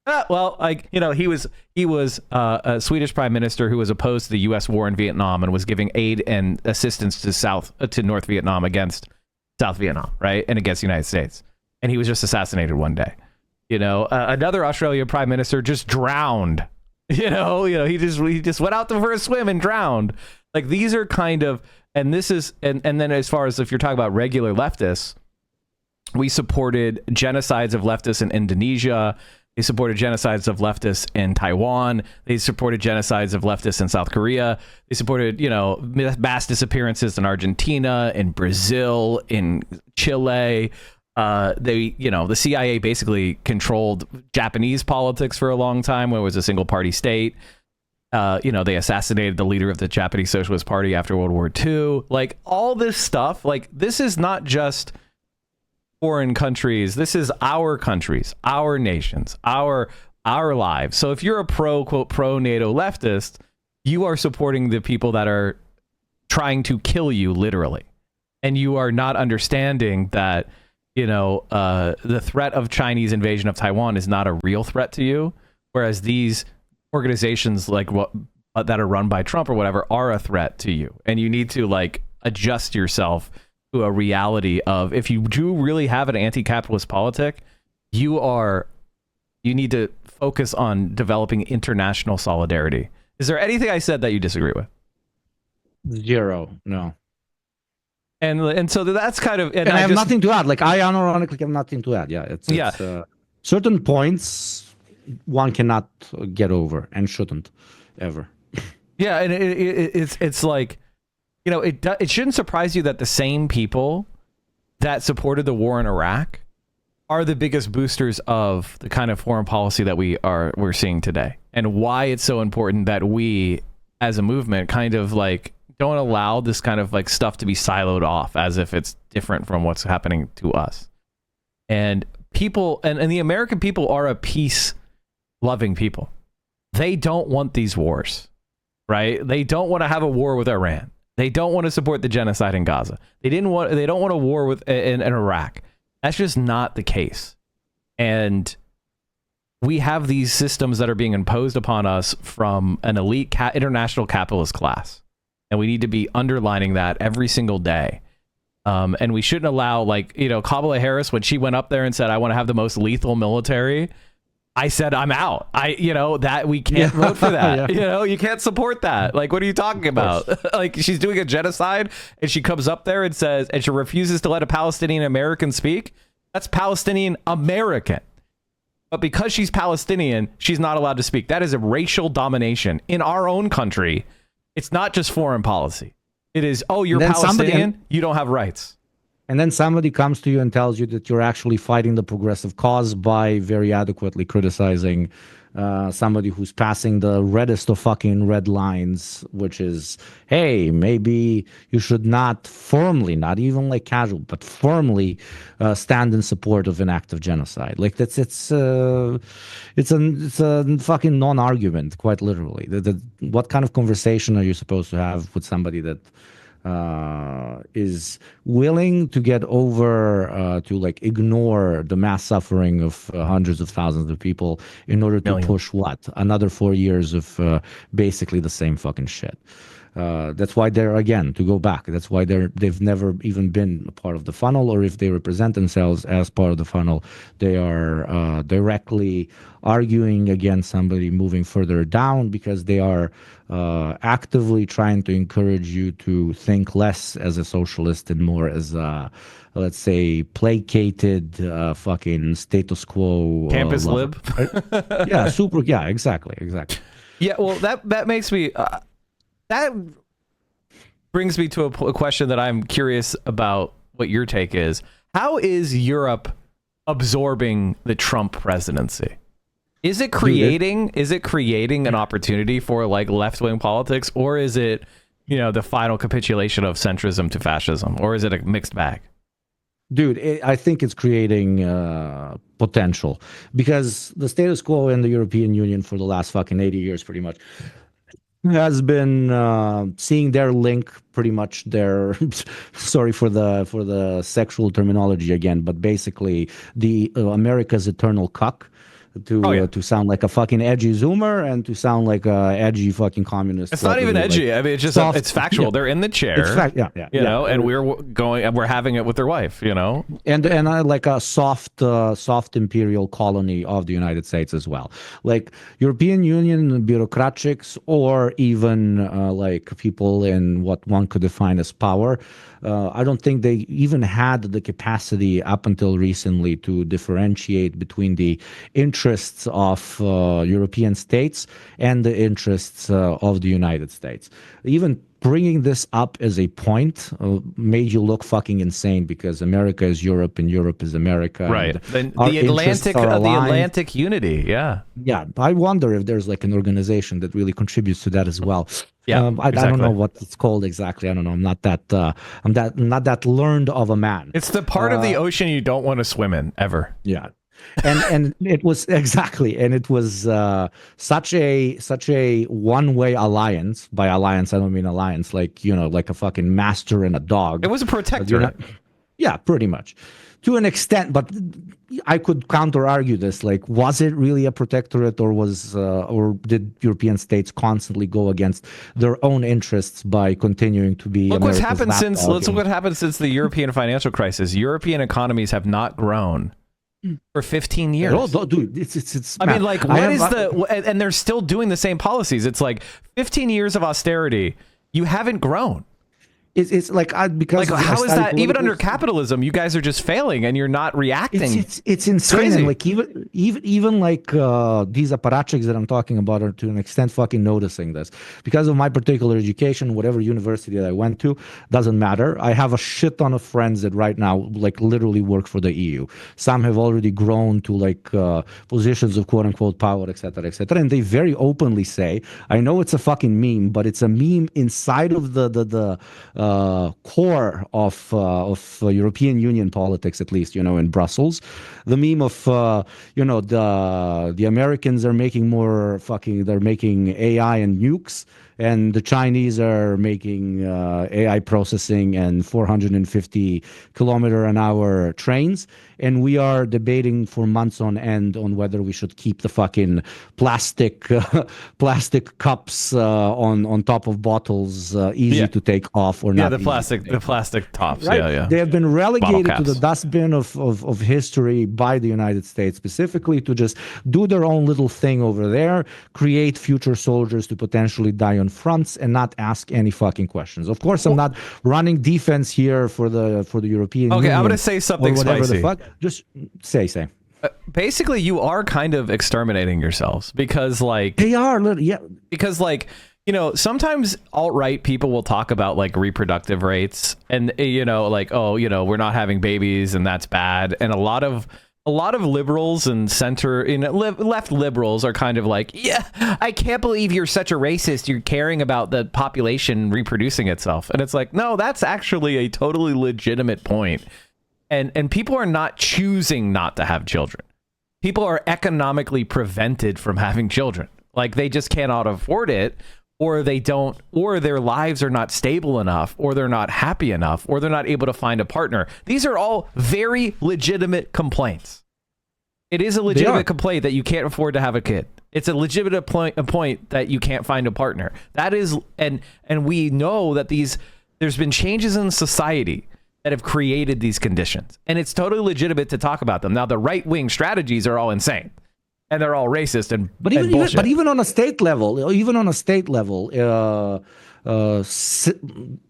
He was a Swedish prime minister who was opposed to the U.S. war in Vietnam and was giving aid and assistance to North Vietnam against South Vietnam, right? And against the United States. And he was just assassinated one day. Another Australian prime minister just drowned. He just went out for a swim and drowned. Like, these are kind of, and this is, and then as far as if you're talking about regular leftists, we supported genocides of leftists in Indonesia. They supported genocides of leftists in Taiwan. They supported genocides of leftists in South Korea. They supported, mass disappearances in Argentina, in Brazil, in Chile. The CIA basically controlled Japanese politics for a long time when it was a single party state. They assassinated the leader of the Japanese Socialist Party after World War II. Like, all this stuff, like, this is not just foreign countries. This is our countries, our nations, our lives. So if you're a quote, pro NATO leftist, you are supporting the people that are trying to kill you, literally. And you are not understanding that the threat of Chinese invasion of Taiwan is not a real threat to you, whereas these organizations like what that are run by Trump or whatever are a threat to you. And you need to like adjust yourself to a reality of, if you do really have an anti-capitalist politic, you need to focus on developing international solidarity. Is there anything I said that you disagree with? Zero. No. And so that's kind of, and I have nothing to add. Like, I unironically have nothing to add. Yeah, it's certain points one cannot get over and shouldn't ever. Yeah, and it's like, it shouldn't surprise you that the same people that supported the war in Iraq are the biggest boosters of the kind of foreign policy that we're seeing today, and why it's so important that we as a movement kind of like don't allow this kind of like stuff to be siloed off as if it's different from what's happening to us. And people, and the American people are a peace-loving people. They don't want these wars, right? They don't want to have a war with Iran. They don't want to support the genocide in Gaza. They don't want a war in Iraq. That's just not the case. And we have these systems that are being imposed upon us from an elite international capitalist class. and we need to be underlining that every single day. And we shouldn't allow, like, you know, Kamala Harris, when she went up there and said, I want to have the most lethal military, I said, I'm out. That we can't vote for that. You know, you can't support that. Like, what are you talking about? Like, she's doing a genocide and she comes up there and says, and she refuses to let a Palestinian American speak. That's Palestinian American. But because she's Palestinian, she's not allowed to speak. That is a racial domination in our own country. It's not just foreign policy. It is, oh, you're Palestinian, you don't have rights. And then somebody comes to you and tells you that you're actually fighting the progressive cause by very adequately criticizing somebody who's passing the reddest of fucking red lines, which is, hey, maybe you should not firmly, not even like casual, but firmly stand in support of an act of genocide. Like it's a fucking non-argument, quite literally. What kind of conversation are you supposed to have with somebody that is willing to get over to like ignore the mass suffering of hundreds of thousands of people in order to push another 4 years of basically the same fucking shit. That's why they're, again, to go back, that's why they've never even been a part of the funnel, or if they represent themselves as part of the funnel, they are directly arguing against somebody moving further down, because they are actively trying to encourage you to think less as a socialist and more as a, let's say, placated fucking status quo campus lib. Yeah, exactly. Yeah, well, that makes me that brings me to a question that I'm curious about what your take is. How is Europe absorbing the Trump presidency? Is it creating an opportunity for like left-wing politics, or is it, you know, the final capitulation of centrism to fascism, or is it a mixed bag? Dude, I think it's creating potential, because the status quo in the European Union for the last fucking 80 years pretty much has been seeing their link, pretty much their sorry for the sexual terminology again, but basically the America's eternal cuck, to sound like a fucking edgy Zoomer and to sound like a edgy fucking communist. It's not even edgy. Like, I mean, it's just it's factual. Yeah. They're in the chair. It's you know, and we're having it with their wife. You know, and like a soft imperial colony of the United States as well. Like European Union bureaucratics, or even like people in what one could define as power. I don't think they even had the capacity up until recently to differentiate between the interests of European states and the interests of the United States. Even bringing this up as a point made you look fucking insane, because America is Europe and Europe is America. Right. The Atlantic unity. Yeah. Yeah. I wonder if there's like an organization that really contributes to that as well. Yeah. I don't know what it's called exactly. I don't know. I'm not that learned of a man. It's the part of the ocean you don't want to swim in ever. Yeah. and it was such a one-way alliance. By alliance, I don't mean alliance like, you know, like a fucking master and a dog. It was a protectorate. Yeah, pretty much, to an extent. But I could counter argue this. Like, was it really a protectorate, or did European states constantly go against their own interests by continuing to be? Look what happened since the European financial crisis. European economies have not grown for 15 years. Oh, dude, it's I mean, like, and they're still doing the same policies. It's like 15 years of austerity. You haven't grown. It's like because like, how is that even under capitalism? You guys are just failing and you're not reacting. It's insane. And like even like these apparatchiks that I'm talking about are to an extent fucking noticing this, because of my particular education. Whatever university that I went to doesn't matter. I have a shit ton of friends that right now like literally work for the EU. Some have already grown to like positions of quote unquote power, etc., etc. And they very openly say, I know it's a fucking meme, but it's a meme inside of the core of European Union politics, at least, in Brussels. The meme of the Americans are making they're making AI and nukes, and the Chinese are making AI processing and 450-kilometer-an-hour trains. And we are debating for months on end on whether we should keep the fucking plastic cups on top of bottles, easy to take off or not. Yeah, the plastic tops. Right? Yeah. They have been relegated to the dustbin of history by the United States, specifically to just do their own little thing over there, create future soldiers to potentially die on fronts, and not ask any fucking questions. Of course, I'm not running defense here for the European Union. Okay, I'm gonna say something spicy. Just say. Basically, you are kind of exterminating yourselves because, like, they are. Yeah. Because, like, sometimes alt-right people will talk about like reproductive rates, and like, oh, we're not having babies, and that's bad. And a lot of liberals and left liberals are kind of like, yeah, I can't believe you're such a racist. You're caring about the population reproducing itself, and it's like, no, that's actually a totally legitimate point. And people are not choosing not to have children. People are economically prevented from having children. Like, they just cannot afford it, or they don't, or their lives are not stable enough, or they're not happy enough, or they're not able to find a partner. These are all very legitimate complaints. It is a legitimate complaint that you can't afford to have a kid. It's a legitimate point that you can't find a partner. That is, and we know that there's been changes in society that have created these conditions, and it's totally legitimate to talk about them. Now, the right-wing strategies are all insane, and they're all racist and bullshit. But even on a state level,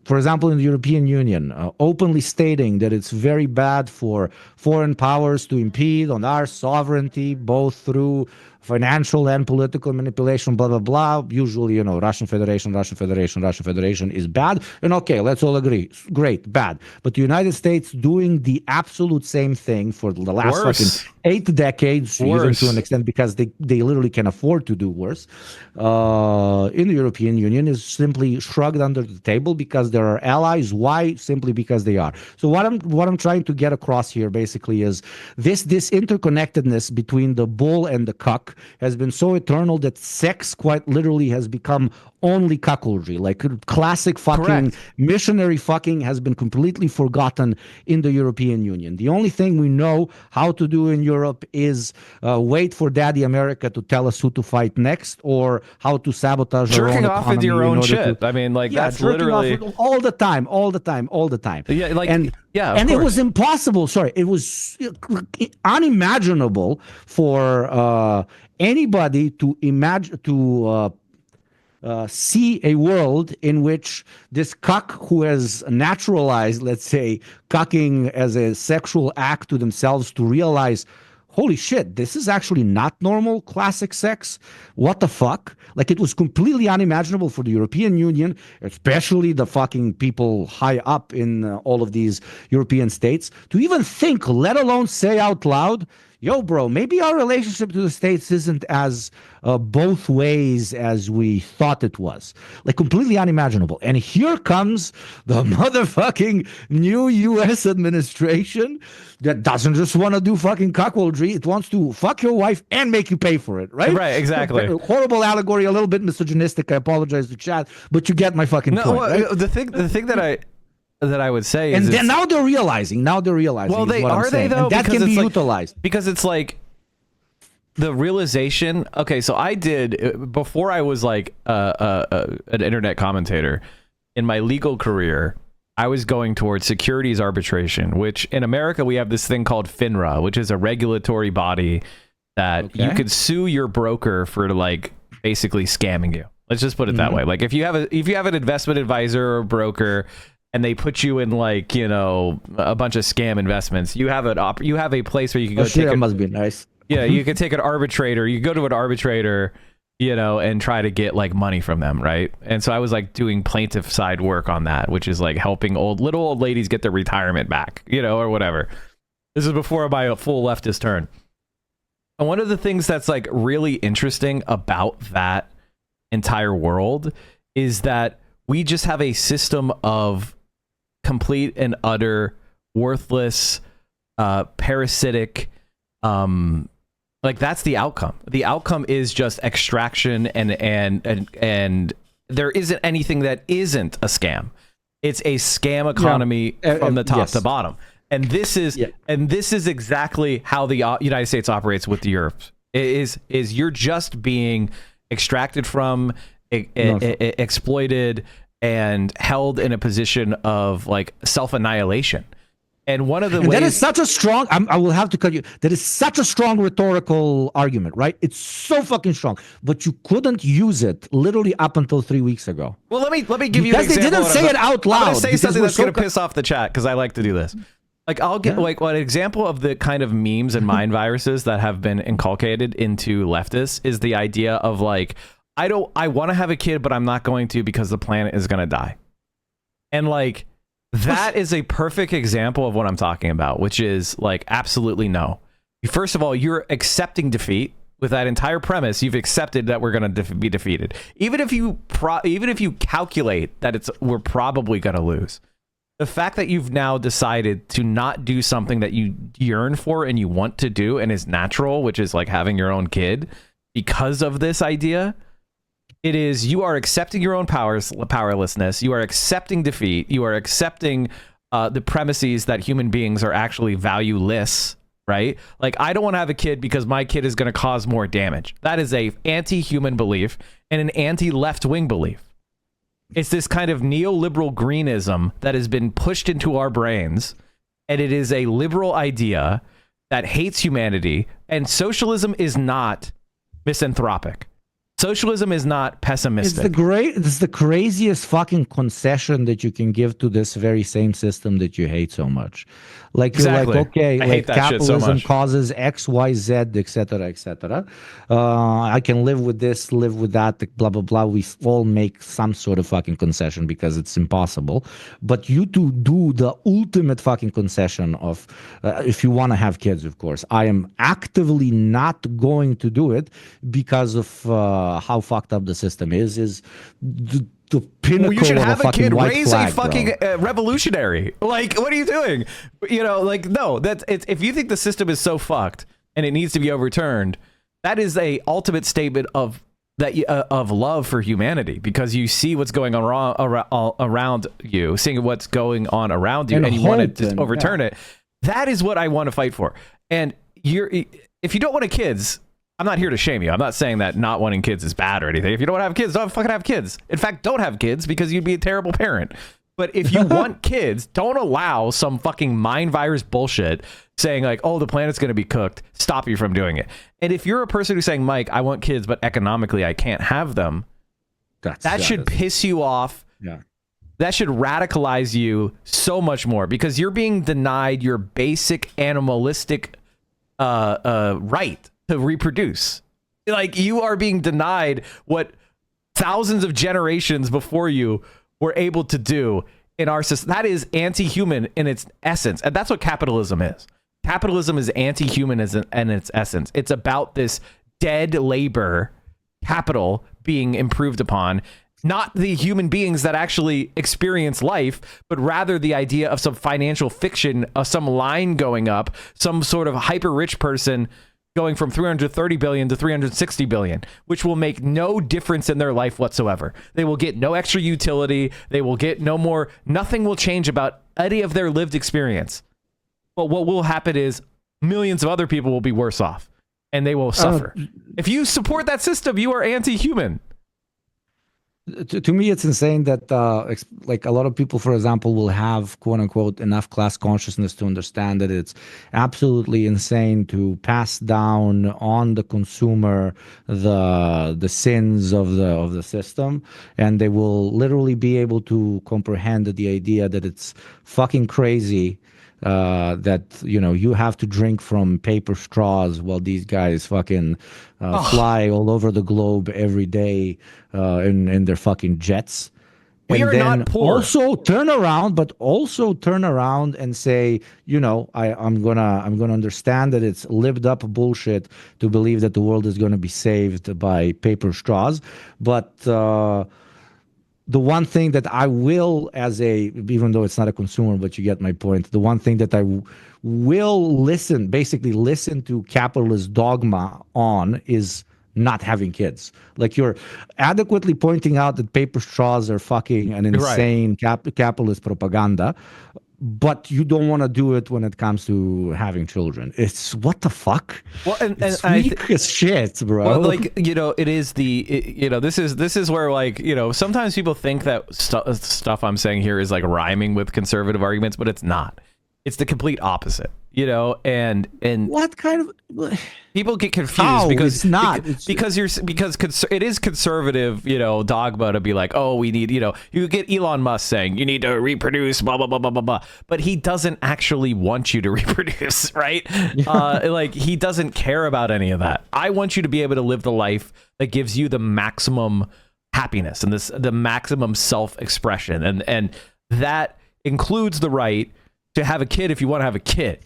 for example, in the European Union, openly stating that it's very bad for foreign powers to impede on our sovereignty, both through financial and political manipulation, blah, blah, blah. Usually, Russian Federation is bad. And okay, let's all agree. Great, bad. But the United States doing the absolute same thing for the last fucking 8 decades, even to an extent, because they literally can afford to do worse, in the European Union is simply shrugged under the table because there are allies. Why? Simply because they are. So what I'm trying to get across here basically is this interconnectedness between the bull and the cuck has been so eternal that sex quite literally has become only cuckoldry. Like, classic fucking missionary fucking has been completely forgotten in the European Union. The only thing we know how to do in Europe is wait for Daddy America to tell us who to fight next, or how to sabotage our own jerking off with your own shit. I mean, like, that's literally all the time. Yeah, like, and it was impossible. Sorry, it was unimaginable for anybody to imagine see a world in which this cuck who has naturalized, let's say, cucking as a sexual act to themselves, to realize, holy shit, this is actually not normal classic sex. What the fuck? Like, it was completely unimaginable for the European Union, especially the fucking people high up in all of these European states, to even think, let alone say out loud, yo, bro, maybe our relationship to the States isn't as both ways as we thought it was. Like, completely unimaginable. And here comes the motherfucking new U.S. administration that doesn't just want to do fucking cuckoldry. It wants to fuck your wife and make you pay for it, right? Right, exactly. Horrible allegory, a little bit misogynistic. I apologize to chat, but you get my fucking point, right? The thing that I would say is, and then now they're realizing. Well, they though? And that can be utilized because it's like the realization. Okay, so I did, before I was like an internet commentator in my legal career, I was going towards securities arbitration, which in America we have this thing called FINRA, which is a regulatory body that you could sue your broker for, like, basically scamming you. Let's just put it that way. Like, if you have an investment advisor or broker, and they put you in, like, a bunch of scam investments, you have a place where you can go that must be nice. Yeah, you can take an arbitrator. You go to an arbitrator, and try to get, like, money from them, right? And so I was, like, doing plaintiff side work on that, which is, like, helping little old ladies get their retirement back, or whatever. This is before my full leftist turn. And one of the things that's, like, really interesting about that entire world is that we just have a system of complete and utter worthless, parasitic, like that's the outcome. The outcome is just extraction and there isn't anything that isn't a scam. It's a scam economy from the top to bottom. And this is exactly how the United States operates with Europe. Is you're just being extracted from, exploited, and held in a position of like self-annihilation. And one of the ways that is such a strong, I will have to cut you. That is such a strong rhetorical argument, right? It's so fucking strong, but you couldn't use it literally up until 3 weeks ago. Well, let me give you an example. Because they didn't say it out loud. I'm going to say something that's going to piss off the chat because I like to do this. Like I'll get like an example of the kind of memes and mind viruses that have been inculcated into leftists is the idea of like, I want to have a kid, but I'm not going to because the planet is going to die. And like, that is a perfect example of what I'm talking about, which is like, absolutely no. First of all, you're accepting defeat with that entire premise. You've accepted that we're going to be defeated. Even if you calculate that we're probably going to lose. The fact that you've now decided to not do something that you yearn for and you want to do and is natural, which is like having your own kid because of this idea. It is, you are accepting your own powerlessness. You are accepting defeat. You are accepting the premises that human beings are actually valueless, right? Like, I don't want to have a kid because my kid is going to cause more damage. That is a anti-human belief and an anti-left-wing belief. It's this kind of neoliberal greenism that has been pushed into our brains, and it is a liberal idea that hates humanity, and socialism is not misanthropic. Socialism is not pessimistic. It's the craziest fucking concession that you can give to this very same system that you hate so much. Like exactly. You're like, okay, I like capitalism so causes X, Y, Z, etc., etc. I can live with this, live with that, blah blah blah. We all make some sort of fucking concession because it's impossible. But you two do the ultimate fucking concession of, if you want to have kids, of course. I am actively not going to do it because of how fucked up the system is the pinnacle. Well, you should have of a kid raise flag, a fucking revolutionary. Like, what are you doing? You know, like, no, that's it's, if you think the system is so fucked and it needs to be overturned, that is a ultimate statement of love for humanity, because you see what's going on around you, seeing what's going on around you, and you want to overturn it. That is what I want to fight for. And if you don't want kids, I'm not here to shame you. I'm not saying that not wanting kids is bad or anything. If you don't want to have kids, don't fucking have kids. In fact, don't have kids because you'd be a terrible parent. But if you want kids, don't allow some fucking mind virus bullshit saying like, oh, the planet's going to be cooked, stop you from doing it. And if you're a person who's saying, Mike, I want kids, but economically I can't have them, that should piss you off. Yeah. That should radicalize you so much more, because you're being denied your basic animalistic right to reproduce. Like, you are being denied what thousands of generations before you were able to do in our system. That is anti-human in its essence, and that's what capitalism is. Capitalism is anti-human in its essence. It's about this dead labor capital being improved upon, not the human beings that actually experience life, but rather the idea of some financial fiction, some line going up, some sort of hyper rich person going from 330 billion to 360 billion, which will make no difference in their life whatsoever. They will get no extra utility. They will get no more. Nothing will change about any of their lived experience. But what will happen is millions of other people will be worse off, and they will suffer. If you support that system, you are anti-human. To me, it's insane that like a lot of people, for example, will have quote unquote enough class consciousness to understand that it's absolutely insane to pass down on the consumer the sins of the system, and they will literally be able to comprehend the idea that it's fucking crazy that, you know, you have to drink from paper straws while these guys fucking fly all over the globe every day in their fucking jets. We and are then not poor. Also turn around and say, you know, I'm gonna understand that it's lived up bullshit to believe that the world is gonna be saved by paper straws, but the one thing that I will, even though it's not a consumer, but you get my point. The one thing that I will basically listen to capitalist dogma on is not having kids. Like, you're adequately pointing out that paper straws are fucking an insane capitalist propaganda, but you don't want to do it when it comes to having children. It's what the fuck? Well, it's weak as shit, bro. Well, like, it is this is where, like, sometimes people think that stuff I'm saying here is like rhyming with conservative arguments, but it's not. It's the complete opposite, and what kind of people get confused because it's not because it is conservative, dogma to be like, oh, we need, you get Elon Musk saying you need to reproduce, blah blah blah blah blah blah, but he doesn't actually want you to reproduce, right? Like, he doesn't care about any of that. I want you to be able to live the life that gives you the maximum happiness and the maximum self-expression, and that includes the right to have a kid if you want to have a kid,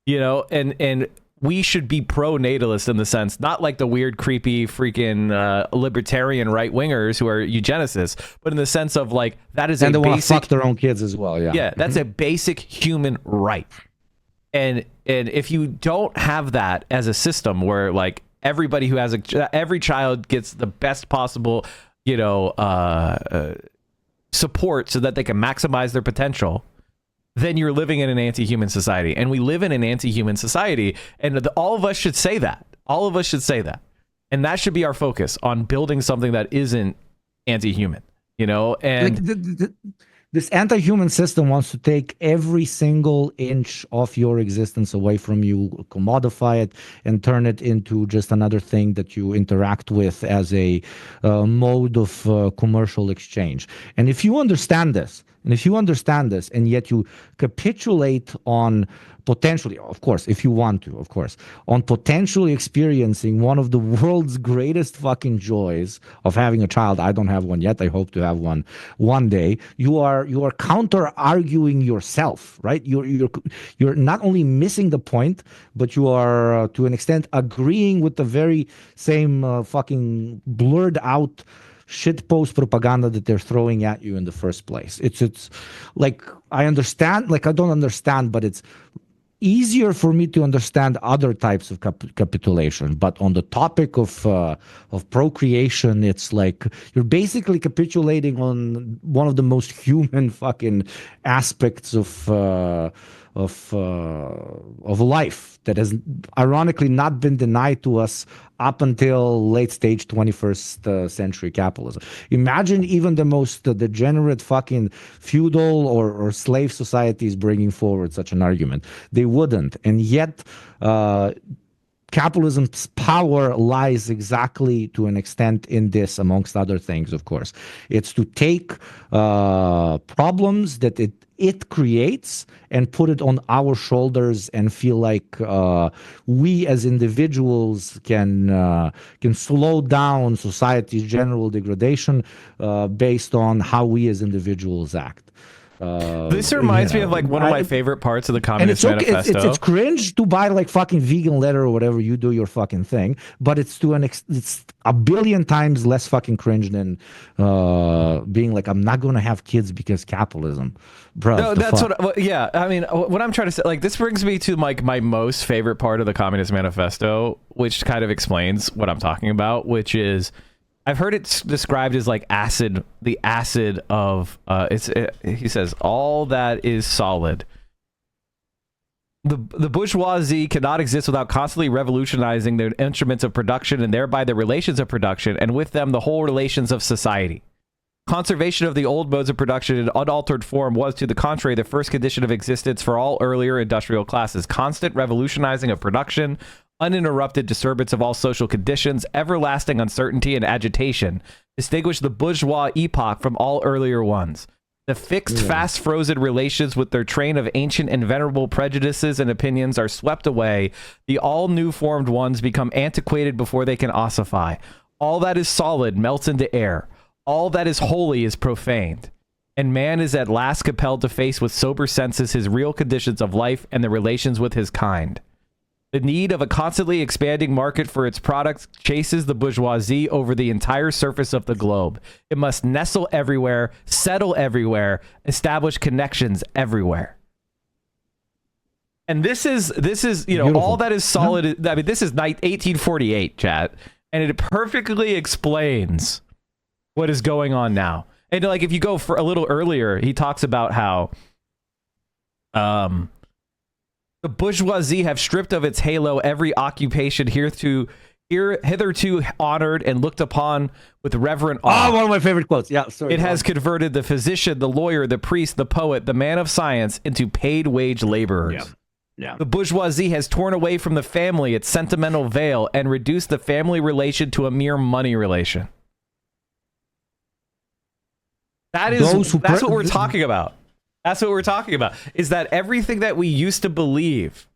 and we should be pro-natalist in the sense, not like the weird, creepy, freaking libertarian right-wingers who are eugenicists, but in the sense of, like, that is and they want to fuck their own kids as well. Yeah, that's a basic human right. And if you don't have that as a system where, like, everybody who has every child gets the best possible, support so that they can maximize their potential, then you're living in an anti-human society. And we live in an anti-human society, and all of us should say that. All of us should say that. And that should be our focus, on building something that isn't anti-human, and like this anti-human system wants to take every single inch of your existence away from you, commodify it, and turn it into just another thing that you interact with as a mode of commercial exchange. And if you understand this, and yet you capitulate on potentially, of course, if you want to, of course, on potentially experiencing one of the world's greatest fucking joys of having a child. I don't have one yet. I hope to have one day. You are counter arguing yourself, right? You're not only missing the point, but you are to an extent agreeing with the very same fucking blurred out shitpost propaganda that they're throwing at you in the first place. It's like, I understand, like, I don't understand, but it's easier for me to understand other types of capitulation. But on the topic of procreation, it's like you're basically capitulating on one of the most human fucking aspects of life that has ironically not been denied to us up until late stage 21st century capitalism. Imagine even the most degenerate fucking feudal or slave societies bringing forward such an argument. They wouldn't. And yet, capitalism's power lies exactly to an extent in this, amongst other things, of course. It's to take problems that it creates and put it on our shoulders and feel like we as individuals can slow down society's general degradation based on how we as individuals act. This reminds me of, like, one of my favorite parts of the Communist Manifesto. It's cringe to buy, like, fucking vegan leather or whatever, you do your fucking thing, but it's a billion times less fucking cringe than being like, I'm not going to have kids because capitalism. Bro, no, that's yeah. I mean, what I'm trying to say, like, this brings me to, like, my most favorite part of the Communist Manifesto, which kind of explains what I'm talking about, which is, I've heard it described as like acid, the acid of, he says, all that is solid. The bourgeoisie cannot exist without constantly revolutionizing their instruments of production and thereby the relations of production, and with them the whole relations of society. Conservation of the old modes of production in unaltered form was, to the contrary, the first condition of existence for all earlier industrial classes. Constant revolutionizing of production, uninterrupted disturbance of all social conditions, everlasting uncertainty and agitation distinguish the bourgeois epoch from all earlier ones. The fixed, fast-frozen relations with their train of ancient and venerable prejudices and opinions are swept away. The all-new-formed ones become antiquated before they can ossify. All that is solid melts into air. All that is holy is profaned. And man is at last compelled to face with sober senses his real conditions of life and the relations with his kind. The need of a constantly expanding market for its products chases the bourgeoisie over the entire surface of the globe. It must nestle everywhere, settle everywhere, establish connections everywhere. And this is Beautiful. all that is solid. I mean, this is 1848, chat, and it perfectly explains what is going on now. And like, if you go for a little earlier, he talks about how the bourgeoisie have stripped of its halo every occupation hitherto honored and looked upon with reverent awe. Oh, one of my favorite quotes. Yeah, sorry. It has converted the physician, the lawyer, the priest, the poet, the man of science into paid wage laborers. Yeah. The bourgeoisie has torn away from the family its sentimental veil and reduced the family relation to a mere money relation. That's what we're talking about. That's what we're talking about, is that everything that we used to believe,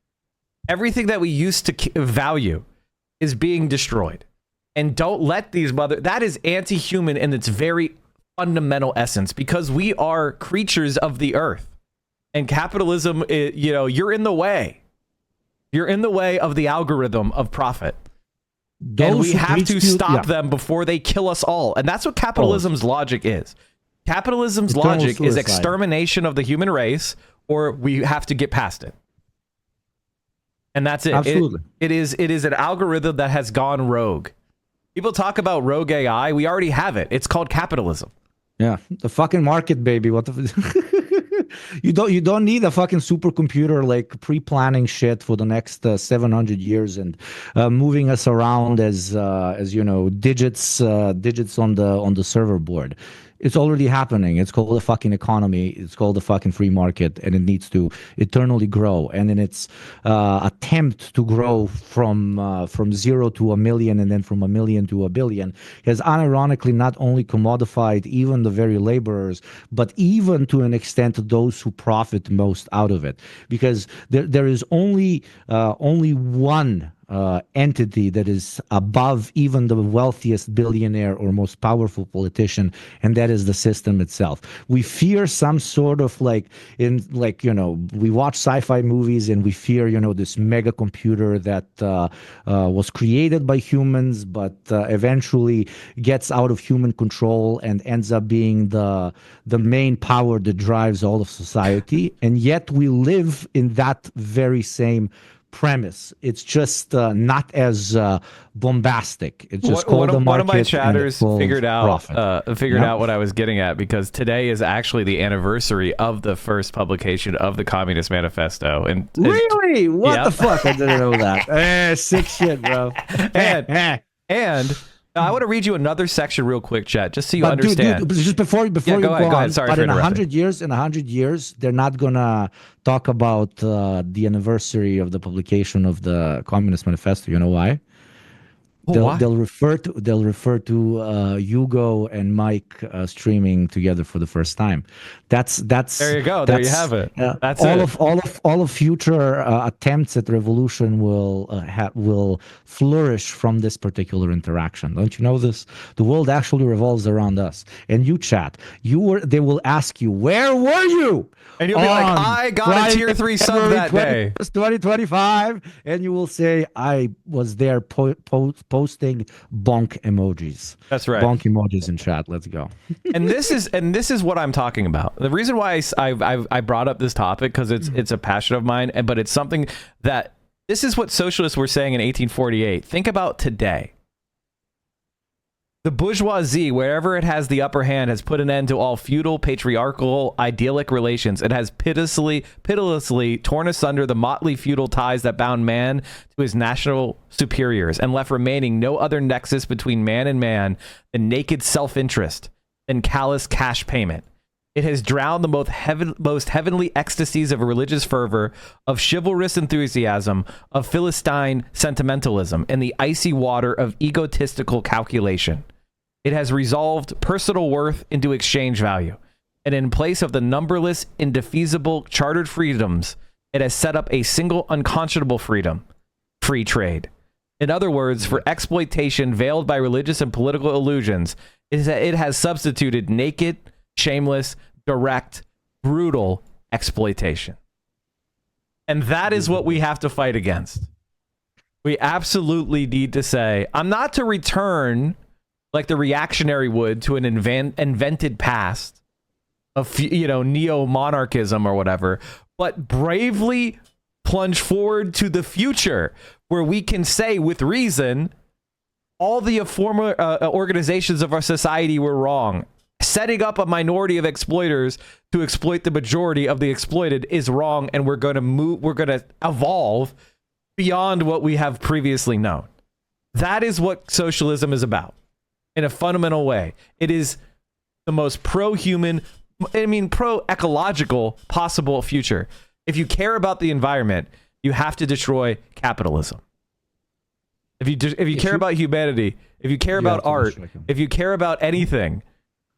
everything that we used to value is being destroyed. And don't let these that is anti-human in its very fundamental essence, because we are creatures of the earth. And capitalism, you're in the way. You're in the way of the algorithm of profit. And we have to stop them before they kill us all. And that's what capitalism's logic is. Capitalism's logic is extermination of the human race, or we have to get past it. And that's it. Absolutely. It is an algorithm that has gone rogue. People talk about rogue AI. We already have it. It's called capitalism. Yeah, the fucking market, baby. What the you don't need a fucking supercomputer like pre-planning shit for the next 700 years and moving us around as digits on the server board. It's already happening. It's called the fucking economy. It's called the fucking free market, and it needs to eternally grow. And in its attempt to grow from 0 to 1 million, and then from 1 million to 1 billion, has unironically not only commodified even the very laborers, but even to an extent those who profit most out of it. Because there is only one entity that is above even the wealthiest billionaire or most powerful politician, and that is the system itself. We fear some sort of we watch sci-fi movies and we fear this mega computer that was created by humans but eventually gets out of human control and ends up being the main power that drives all of society. And yet we live in that very same premise. It's just not as bombastic. It's just called the market. One of my chatters figured out out what I was getting at, because today is actually the anniversary of the first publication of the Communist Manifesto. And really, what the fuck? I didn't know that. Sick shit, bro. and I want to read you another section real quick, chat, just so you understand. Dude, just before you go ahead. Sorry but for in interrupting. 100 years, they're not gonna talk about the anniversary of the publication of the Communist Manifesto. You know why? They'll refer to Yugo and Mike streaming together for the first time. That's there you go. There you have it. That's all of future attempts at revolution will flourish from this particular interaction. Don't you know this? The world actually revolves around us. And you, chat, they will ask you, where were you? And you'll be like, I got a tier 3 sub that day. 2025, and you will say, I was there posting bonk emojis. That's right. Bonk emojis in chat. Let's go. And this is what I'm talking about. The reason why I brought up this topic, because it's a passion of mine, but it's something that this is what socialists were saying in 1848. Think about today. The bourgeoisie, wherever it has the upper hand, has put an end to all feudal, patriarchal, idyllic relations. It has pitilessly torn asunder the motley feudal ties that bound man to his national superiors, and left remaining no other nexus between man and man than naked self-interest and callous cash payment. It has drowned the most heavenly ecstasies of religious fervor, of chivalrous enthusiasm, of Philistine sentimentalism, in the icy water of egotistical calculation. It has resolved personal worth into exchange value, and in place of the numberless, indefeasible chartered freedoms, it has set up a single unconscionable freedom: free trade. In other words, for exploitation veiled by religious and political illusions, it has substituted naked, shameless, direct, brutal exploitation. And that is what we have to fight against. We absolutely need to say, I'm not to return like the reactionary would to an invented past of, neo-monarchism or whatever, but bravely plunge forward to the future where we can say with reason, all the former organizations of our society were wrong. Setting up a minority of exploiters to exploit the majority of the exploited is wrong, and we're going to evolve beyond what we have previously known. That is what socialism is about in a fundamental way. It is the most pro-human, pro-ecological possible future. If you care about the environment, you have to destroy capitalism. If you care about humanity, if you care about art, if you care about anything,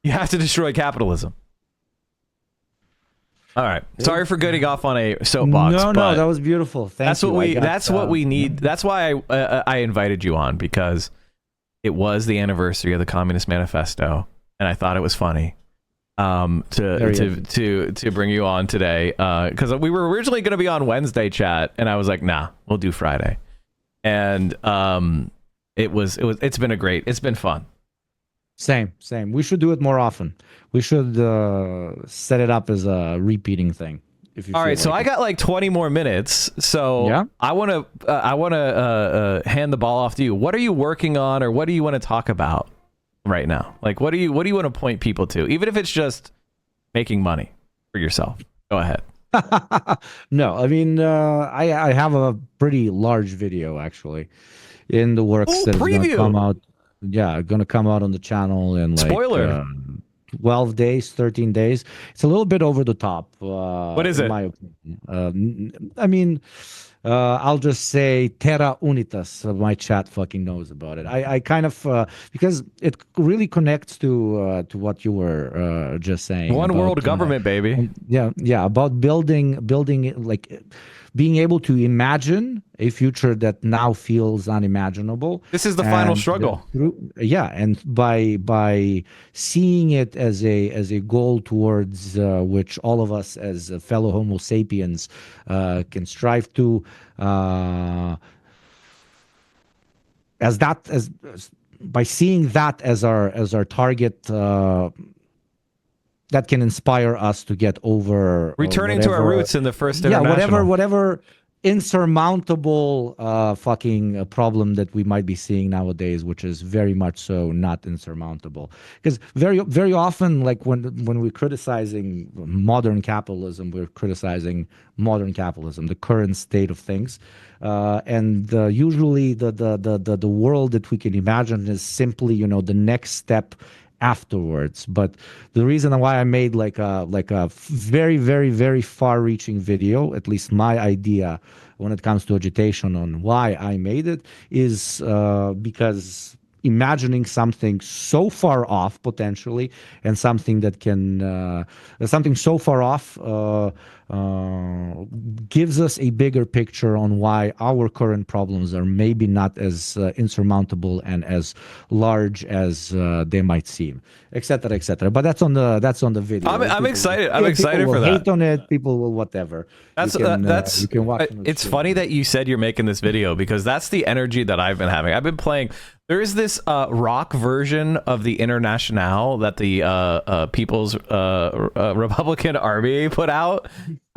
you have to destroy capitalism. All right. Sorry for getting off on a soapbox. No, that was beautiful. That's what we need. That's why I invited you on, because it was the anniversary of the Communist Manifesto, and I thought it was funny to bring you on today, because we were originally going to be on Wednesday chat, and I was like, nah, we'll do Friday. And it's been fun. Same. We should do it more often. We should set it up as a repeating thing. All right, so I got like 20 more minutes. So yeah? I want to hand the ball off to you. What are you working on, or what do you want to talk about right now? Like, what do you want to point people to, even if it's just making money for yourself? Go ahead. No, I mean, I have a pretty large video actually in the works that's going to come out. Yeah, going to come out on the channel in like spoiler 12 days, 13 days. It's a little bit over the top. What is it? In my opinion. I'll just say Terra Unitas. My chat fucking knows about it. I kind of because it really connects to what you were just saying. One world government, baby. Yeah. About building like being able to imagine a future that now feels unimaginable. This is the final struggle. And by seeing it as a goal towards which all of us as fellow Homo sapiens can strive to, by seeing that as our target. That can inspire us to get over returning to our roots in the first international. whatever insurmountable fucking problem that we might be seeing nowadays, which is very much so not insurmountable. Because very often, like when we're criticizing modern capitalism, we're criticizing modern capitalism, the current state of things, and usually the world that we can imagine is simply the next step afterwards. But the reason why I made like a very, very, very far-reaching video, at least my idea when it comes to agitation on why I made it, is because imagining something so far off potentially, and something that can something so far off gives us a bigger picture on why our current problems are maybe not as insurmountable and as large as they might seem, etc., etc. But that's on the video. I'm excited. I'm excited for that. Hate on it. People will whatever. You can watch. It's funny that you said you're making this video, because that's the energy that I've been having. I've been playing. There is this rock version of the Internationale that the People's Republican Army put out.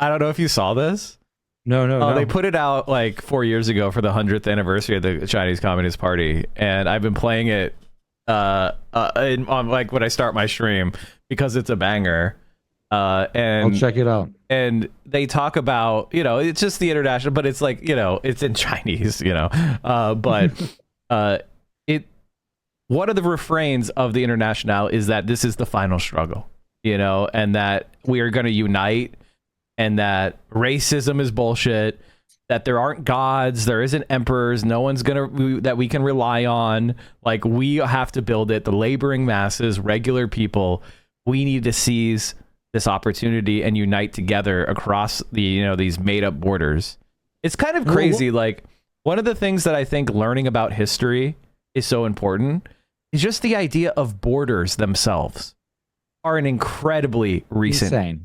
I don't know if you saw this. No. They put it out like 4 years ago for the 100th anniversary of the Chinese Communist Party, and I've been playing it on like when I start my stream, because it's a banger. And I'll check it out. And they talk about, it's just the international, but it's like, it's in Chinese, but one of the refrains of the Internationale is that this is the final struggle, and that we are going to unite, and that racism is bullshit, that there aren't gods, there isn't emperors, no one's that we can rely on. Like, we have to build it. The laboring masses, regular people, we need to seize this opportunity and unite together across the, these made up borders. It's kind of crazy. Like, one of the things that I think learning about history is so important is just the idea of borders themselves are an incredibly recent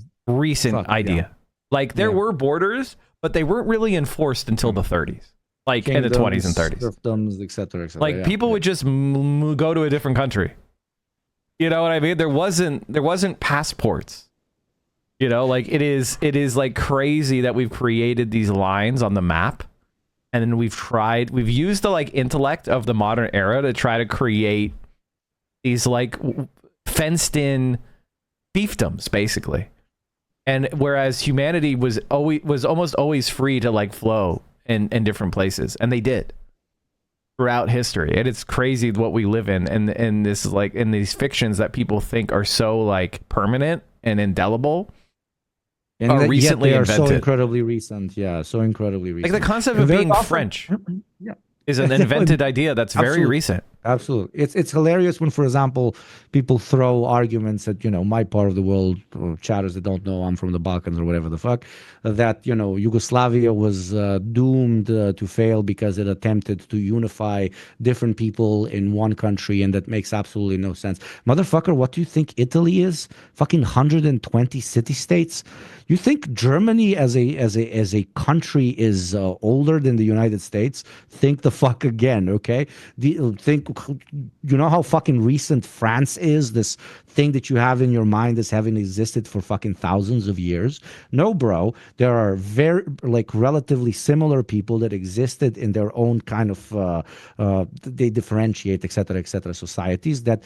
idea. Yeah. Like, there were borders, but they weren't really enforced until the 30s. like in the 20s and 30s. Serfdoms, etc., etc. Like people would just go to a different country. You know what I mean? There wasn't passports. You know, like it is like crazy that we've created these lines on the map, and then we've used the like intellect of the modern era to try to create these like fenced in fiefdoms, basically. And whereas humanity was almost always free to like flow in different places, and they did throughout history. And it's crazy what we live in, and this is like in these fictions that people think are so like permanent and indelible. And are recently they are invented. so incredibly recent. Yeah, so incredibly recent. Like the concept of being French is an invented idea that's very recent. Absolutely. It's hilarious when, for example, people throw arguments at, my part of the world, or chatters that don't know I'm from the Balkans or whatever the fuck, that, Yugoslavia was doomed to fail because it attempted to unify different people in one country, and that makes absolutely no sense. Motherfucker, what do you think Italy is? Fucking 120 city-states? You think Germany as a country is older than the United States? Think the fuck again, okay? You know how fucking recent France is? This thing that you have in your mind as having existed for fucking thousands of years? No, bro. There are very relatively similar people that existed in their own kind of they differentiate, etc., societies that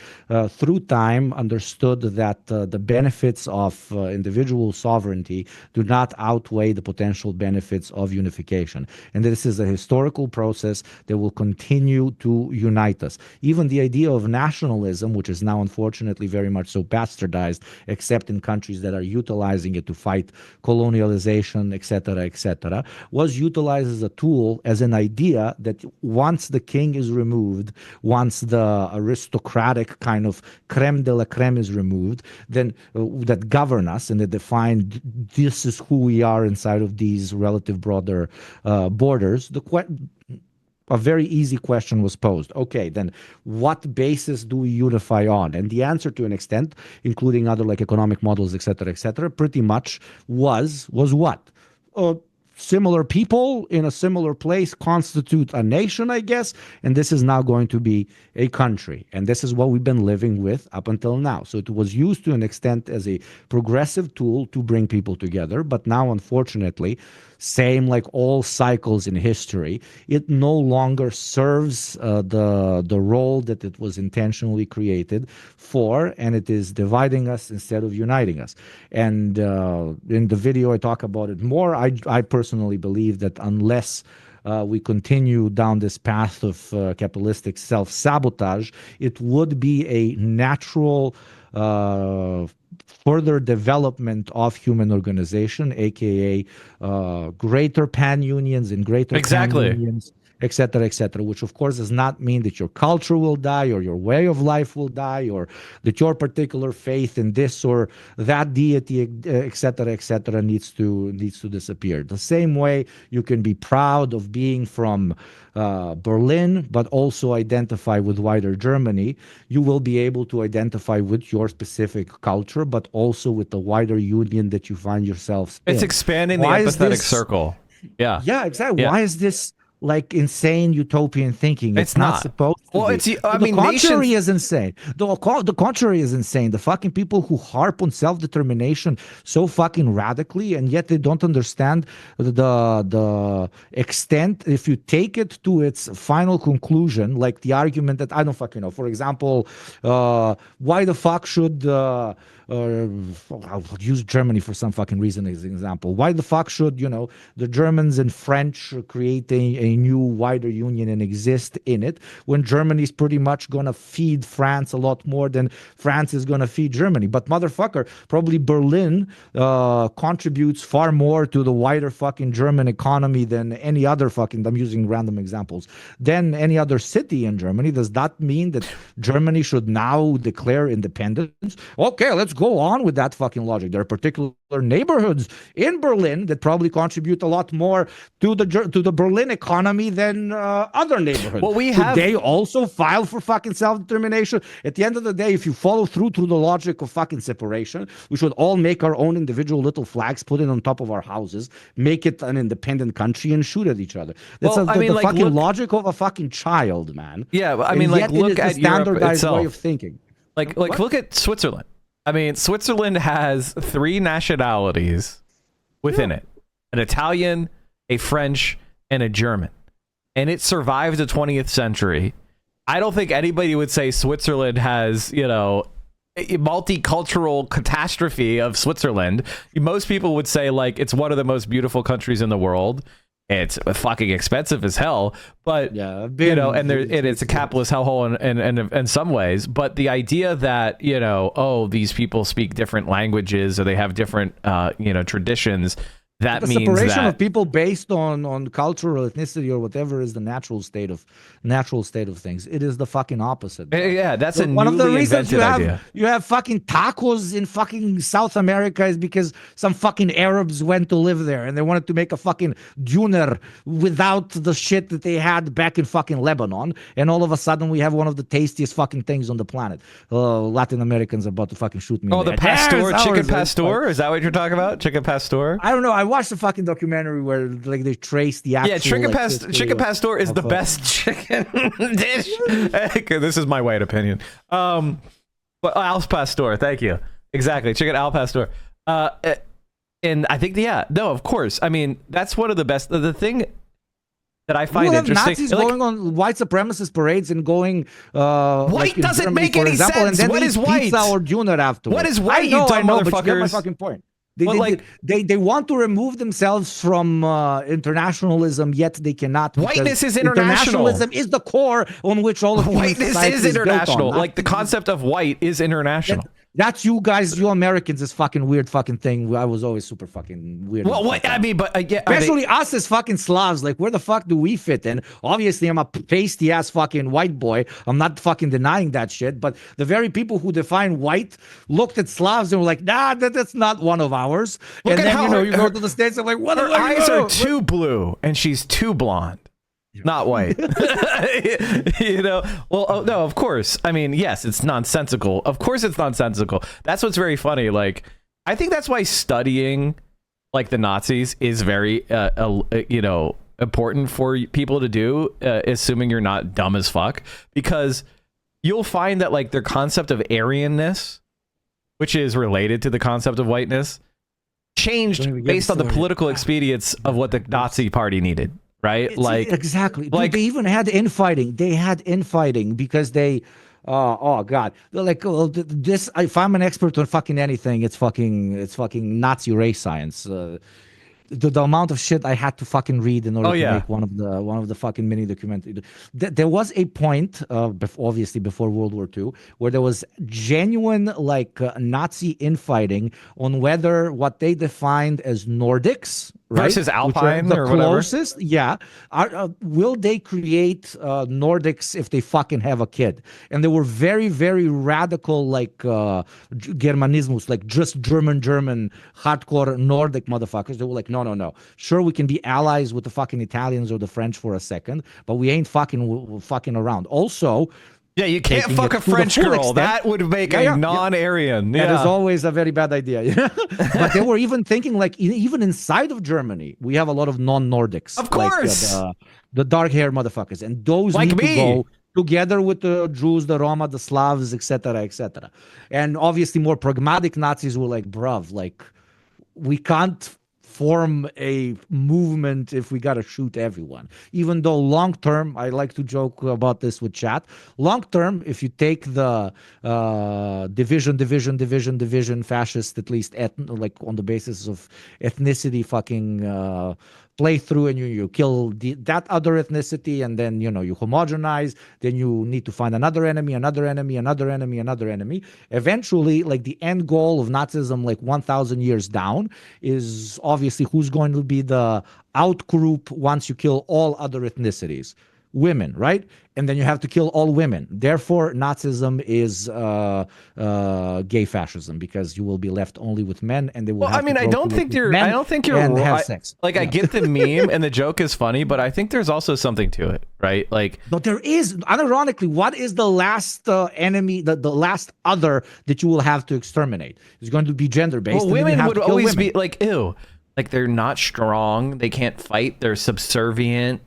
through time understood that the benefits of individual sovereignty do not outweigh the potential benefits of unification, and this is a historical process that will continue to unite us. Even the idea of nationalism, which is now unfortunately very much so bastardized, except in countries that are utilizing it to fight colonialization, etc., was utilized as a tool, as an idea that once the king is removed, once the aristocratic kind of creme de la creme is removed, then that govern us and that define this is who we are inside of these relative broader borders. A very easy question was posed. Okay, then what basis do we unify on? And the answer, to an extent, including other like economic models, etc., pretty much was what? Similar people in a similar place constitute a nation, I guess, and this is now going to be a country. And this is what we've been living with up until now. So it was used to an extent as a progressive tool to bring people together, but now, unfortunately, same like all cycles in history, it no longer serves the role that it was intentionally created for, and it is dividing us instead of uniting us. And in the video I talk about it more. I personally believe that unless we continue down this path of capitalistic self-sabotage, it would be a natural further development of human organization, aka greater pan-unions and greater pan-unions, etc., which of course does not mean that your culture will die or your way of life will die or that your particular faith in this or that deity, etc., needs to disappear. The same way you can be proud of being from Berlin, but also identify with wider Germany, you will be able to identify with your specific culture, but also with the wider union that you find yourselves in. It's expanding the empathetic circle. Yeah. Yeah, exactly. Yeah. Why is this like insane utopian thinking? It's not supposed to be. The contrary is insane. The contrary is insane. The fucking people who harp on self-determination so fucking radically, and yet they don't understand the extent. If you take it to its final conclusion, like the argument that I don't fucking know. For example, why the fuck should I'll use Germany for some fucking reason as an example. Why the fuck should, the Germans and French create a new wider union and exist in it when Germany is pretty much going to feed France a lot more than France is going to feed Germany? But motherfucker, probably Berlin contributes far more to the wider fucking German economy than any other fucking, I'm using random examples, than any other city in Germany. Does that mean that Germany should now declare independence? Okay, let's go on with that fucking logic. There are particular neighborhoods in Berlin that probably contribute a lot more to the Berlin economy than other neighborhoods. Well, they also file for fucking self-determination. At the end of the day, if you follow through to the logic of fucking separation, we should all make our own individual little flags, put it on top of our houses, make it an independent country, and shoot at each other. That's the fucking logic of a fucking child, man. Yeah, I mean, like, look at Europe itself. Way of thinking. Like look at Switzerland. I mean, Switzerland has 3 nationalities within it: an Italian, a French, and a German. And it survived the 20th century. I don't think anybody would say Switzerland has, a multicultural catastrophe of Switzerland. Most people would say, like, it's one of the most beautiful countries in the world. It's fucking expensive as hell, but and it's a capitalist hellhole in some ways. But the idea that these people speak different languages or they have different traditions, that means separation that of people based on cultural ethnicity or whatever is the natural state of things. It is the fucking opposite. Yeah, that's one of the reasons idea. You have fucking tacos in fucking South America is because some fucking Arabs went to live there and they wanted to make a fucking doner without the shit that they had back in fucking Lebanon, and all of a sudden we have one of the tastiest fucking things on the planet. Latin Americans are about to fucking shoot me. The pastor, chicken pastor. Is that what you're talking about? Chicken pastor? I don't know. I watched a fucking documentary where like they trace the actual. Yeah, chicken pastor is the best chicken dish. This is my white opinion. But al pastor, thank you. Exactly, chicken al pastor. And I think of course. I mean, that's one of the best. The thing that I find interesting. Nazis going on white supremacist parades and going. White doesn't make any sense. And then what is white? Pizza or doner afterwards. What is white? I know, motherfuckers. But you get my fucking point. They want to remove themselves from internationalism, yet they cannot. Whiteness is international. Internationalism is the core on which all of whiteness is international. Like the concept of white is international. That's you guys, you Americans, this fucking weird fucking thing. I was always super fucking weird. Well, what I mean, but especially us as fucking Slavs. Like, where the fuck do we fit in? Obviously, I'm a pasty ass fucking white boy. I'm not fucking denying that shit. But the very people who define white looked at Slavs and were like, nah, that's not one of ours. Look and then you go to the States and like, what? Her eyes are too blue and she's too blonde. Not white. Well, no, of course. I mean, yes, it's nonsensical. Of course it's nonsensical. That's what's very funny. Like, I think that's why studying like the Nazis is very important for people to do, assuming you're not dumb as fuck, because you'll find that like their concept of Aryanness, which is related to the concept of whiteness, changed based on the political expedience of what the Nazi party needed. Right? Exactly. Like, they even had infighting. They had infighting because they oh god. Like this, if I'm an expert on fucking anything, it's fucking Nazi race science. The amount of shit I had to fucking read in order to make one of the fucking mini documentaries. There was a point, obviously before World War II, where there was genuine like Nazi infighting on whether what they defined as Nordics, right, versus Alpine or closest, whatever. Will they create Nordics if they fucking have a kid? And they were very, very radical, like Germanismus, like just German hardcore Nordic motherfuckers. They were like, no. Sure, we can be allies with the fucking Italians or the French for a second, but we ain't fucking around. Also, yeah, you can't fuck a French girl. Extent, that would make a non-Aryan. Yeah. That is always a very bad idea. But they were even thinking, like, even inside of Germany, we have a lot of non-Nordics. Of course. Like, the dark-haired motherfuckers. And those like need me. to go together with the Jews, the Roma, the Slavs, etc., etc. And obviously more pragmatic Nazis were like, bruv, like, we can't form a movement if we gotta shoot everyone. Even though long term, I like to joke about this with chat. Long term, if you take the division, fascist, at least like on the basis of ethnicity, fucking play through, and you kill that other ethnicity, and then you homogenize, then you need to find another enemy. Eventually, like the end goal of Nazism, like 1,000 years down, is obviously who's going to be the out group once you kill all other ethnicities. women, right? And then you have to kill all women. Therefore, Nazism is gay fascism, because you will be left only with men, and they will. Well, have I mean, to I don't think you're and have sex. I get the meme and the joke is funny, but I think there's also something to it, right? Like, but there is, unironically, what is the last enemy, the last other that you will have to exterminate? It's going to be gender based. well, women would always be like, ew, like they're not strong, they can't fight, they're subservient.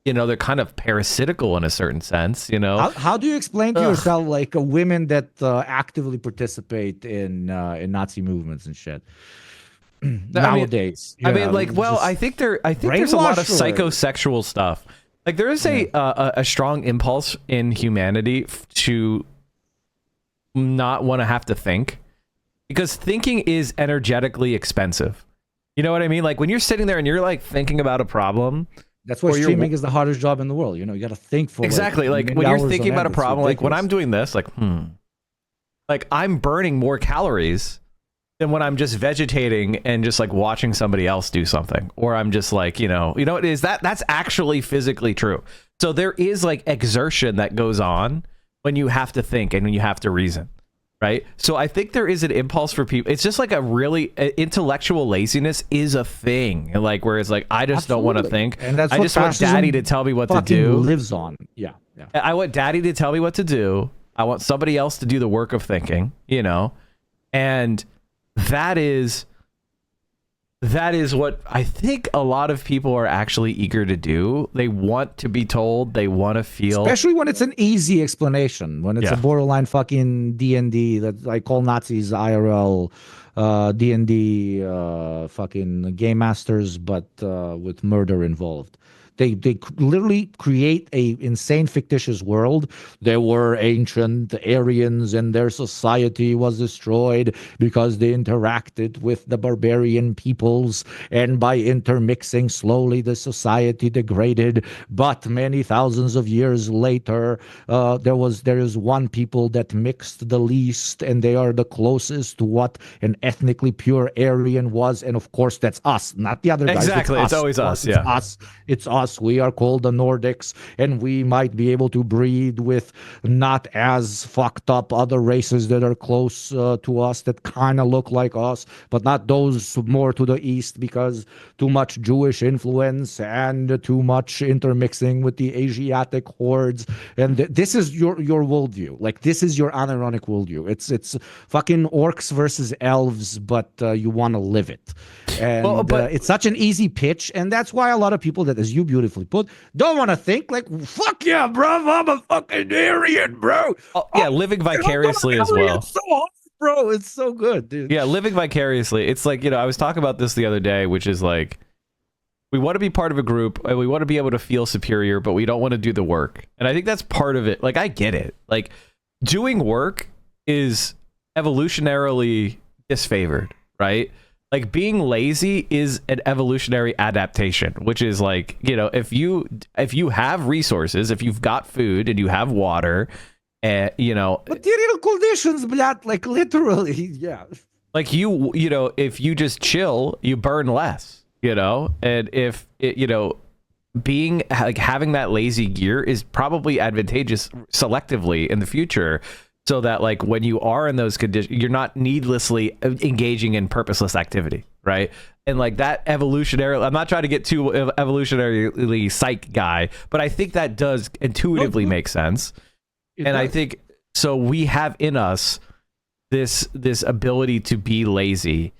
You know, they're kind of parasitical in a certain sense, you know? How do you explain to yourself, like, women that actively participate in Nazi movements and shit nowadays? I mean, like, well, I think there's a lot of psychosexual stuff. Like, there is a strong impulse in humanity to not want to have to think, because thinking is energetically expensive. You know what I mean? Like, when you're sitting there and you're like thinking about a problem. That's why streaming is the hardest job in the world. You know, you got to think for exactly. Like when you're thinking about a problem, like when I'm doing this, like, like I'm burning more calories than when I'm just vegetating and just like watching somebody else do something, or I'm just like, you know, it is that's actually physically true. So there is like exertion that goes on when you have to think and when you have to reason. Right. So I think there is an impulse for people. It's just like a really intellectual laziness is a thing. Like where it's like, I just don't want to think. And I just want daddy to tell me what to do. Lives on. Yeah. I want daddy to tell me what to do. I want somebody else to do the work of thinking, you know, and that is what I think a lot of people are actually eager to do. They want to be told, they want to feel, especially when it's an easy explanation, when it's a borderline fucking D&D that I call Nazis IRL D&D fucking game masters, but with murder involved. They literally create a insane fictitious world. There were ancient Aryans and their society was destroyed because they interacted with the barbarian peoples, and by intermixing slowly the society degraded. But many thousands of years later, there is one people that mixed the least, and they are the closest to what an ethnically pure Aryan was. And of course, that's us, not the other guys. Exactly, it's always us. It's us. It's us. We are called the Nordics, and we might be able to breed with not as fucked up other races that are close to us that kind of look like us, but not those more to the east, because too much Jewish influence and too much intermixing with the Asiatic hordes. And this is your worldview. Like, this is your unironic worldview. It's fucking orcs versus elves, but you want to live it. And it's such an easy pitch, and that's why a lot of people that, as you beautifully put, don't want to think. Like, fuck yeah, bro, I'm a fucking Aryan, bro. Living vicariously as well. It's so hard, bro. It's so good, dude. Yeah, living vicariously. It's like, you know, I was talking about this the other day, which is like, we want to be part of a group, and we want to be able to feel superior, but we don't want to do the work. And I think that's part of it. Like, I get it. Like, doing work is evolutionarily disfavored, right? Like, being lazy is an evolutionary adaptation, which is like, you know, if you have resources, if you've got food and you have water, you know, material conditions, blood, like literally, yeah. Like you know, if you just chill, you burn less, you know, and if it, you know, being like having that lazy gear is probably advantageous selectively in the future. So that, like, when you are in those conditions, you're not needlessly engaging in purposeless activity, right? And like that evolutionary, I'm not trying to get too evolutionarily psych guy, but I think that does intuitively make sense. I think so. We have in us this ability to be lazy,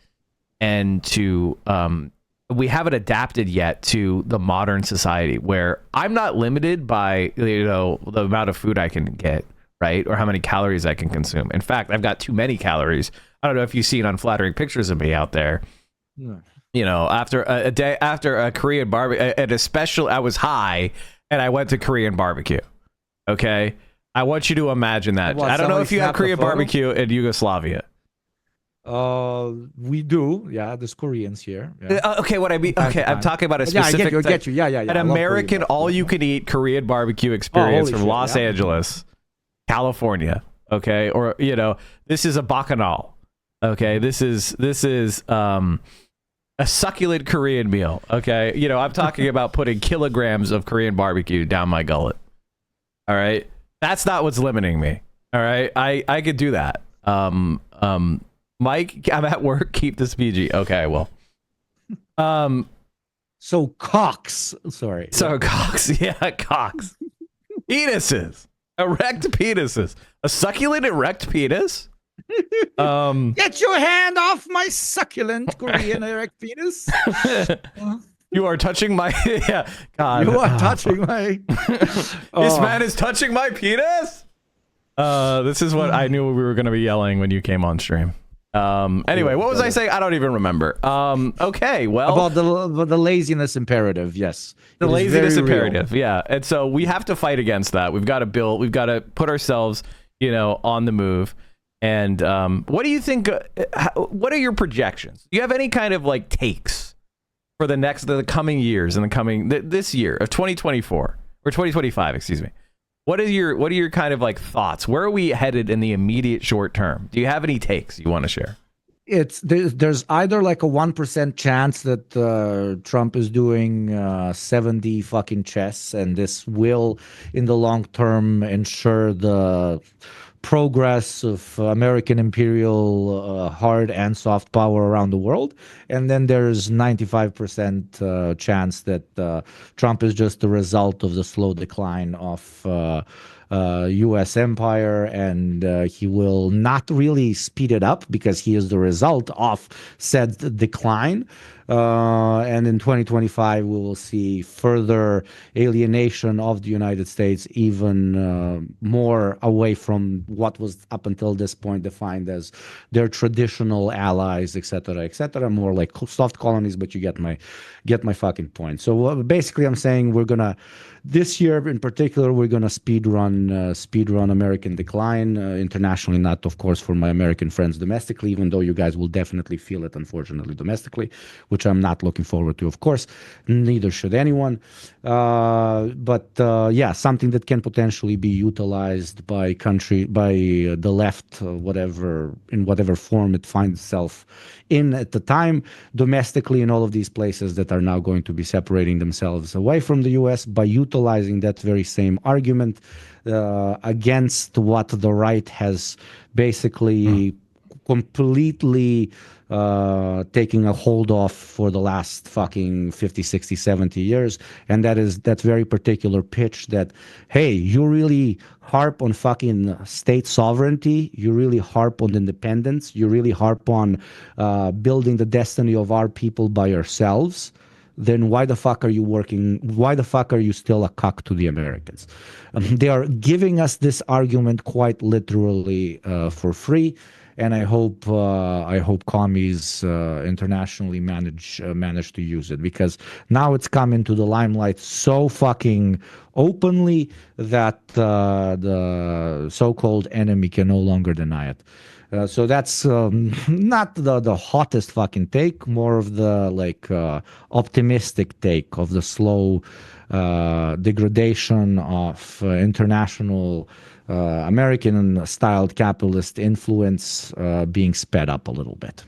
and to we haven't adapted yet to the modern society where I'm not limited by, you know, the amount of food I can get. Right? Or how many calories I can consume. In fact, I've got too many calories. I don't know if you've seen unflattering pictures of me out there. No. You know, after a day after a Korean barbecue, and especially I was high and I went to Korean barbecue. Okay. I want you to imagine that. I don't know if you have Korean barbecue in Yugoslavia. We do. Yeah, there's Koreans here. Yeah. Okay, what I mean. Okay, I'm talking about a specific. I get you. Yeah. An American all-you-can-eat Korean barbecue experience from Los Angeles, California. Okay, or you know, this is a bacchanal. Okay, this is a succulent Korean meal. Okay, you know, I'm talking about putting kilograms of Korean barbecue down my gullet. All right, that's not what's limiting me. All right, I could do that. Mike, I'm at work. Keep this PG. Okay, I will. So cocks. Sorry. So cocks. Yeah, cocks. Penises. Erect penises. A succulent erect penis? Get your hand off my succulent Korean erect penis. You are touching my yeah. God. You are touching my This man is touching my penis? This is what I knew we were gonna be yelling when you came on stream. Anyway, what was I saying? I don't even remember. Okay, well, about the laziness imperative. Yes, the laziness imperative. Yeah, and so we have to fight against that. We've got to build. We've got to put ourselves, you know, on the move. And what do you think? What are your projections? Do you have any kind of like takes for the coming years and this year of 2024 or 2025? Excuse me. What are your kind of like thoughts? Where are we headed in the immediate short term? Do you have any takes you want to share? There's either like a 1% chance that Trump is doing 70 fucking chess, and this will, in the long term, ensure the progress of American imperial hard and soft power around the world. And then there's 95% chance that Trump is just the result of the slow decline of U.S. empire, and he will not really speed it up because he is the result of said decline. And in 2025, we will see further alienation of the United States, even more away from what was up until this point defined as their traditional allies, etc., etc., more like soft colonies. But you get my fucking point. So basically, I'm saying this year in particular, we're gonna speed run American decline internationally, not of course for my American friends domestically, even though you guys will definitely feel it, unfortunately, domestically, which I'm not looking forward to, of course. Neither should anyone. But something that can potentially be utilized by the left, in whatever form it finds itself in at the time, domestically, in all of these places that are now going to be separating themselves away from the U.S. by utilizing that very same argument against what the right has basically completely taking a hold of for the last fucking 50, 60, 70 years. And that is that very particular pitch that, hey, you really harp on fucking state sovereignty, you really harp on independence, you really harp on building the destiny of our people by yourselves, then why the fuck are you still a cock to the Americans? They are giving us this argument quite literally for free. And I hope commies internationally manage to use it, because now it's come into the limelight so fucking openly that the so-called enemy can no longer deny it. So that's not the hottest fucking take, more of the optimistic take of the slow degradation of international American-styled capitalist influence being sped up a little bit.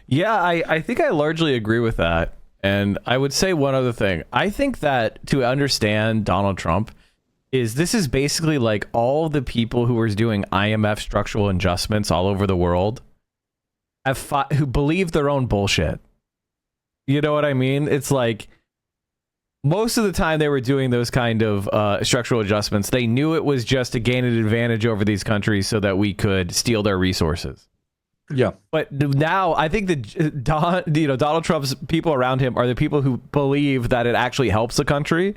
Yeah, I think I largely agree with that. And I would say one other thing. I think that to understand Donald Trump this is basically like all the people who are doing IMF structural adjustments all over the world who believe their own bullshit. You know what I mean? It's like most of the time they were doing those kind of structural adjustments, they knew it was just to gain an advantage over these countries so that we could steal their resources. Yeah. But now I think that Donald Trump's people around him are the people who believe that it actually helps the country.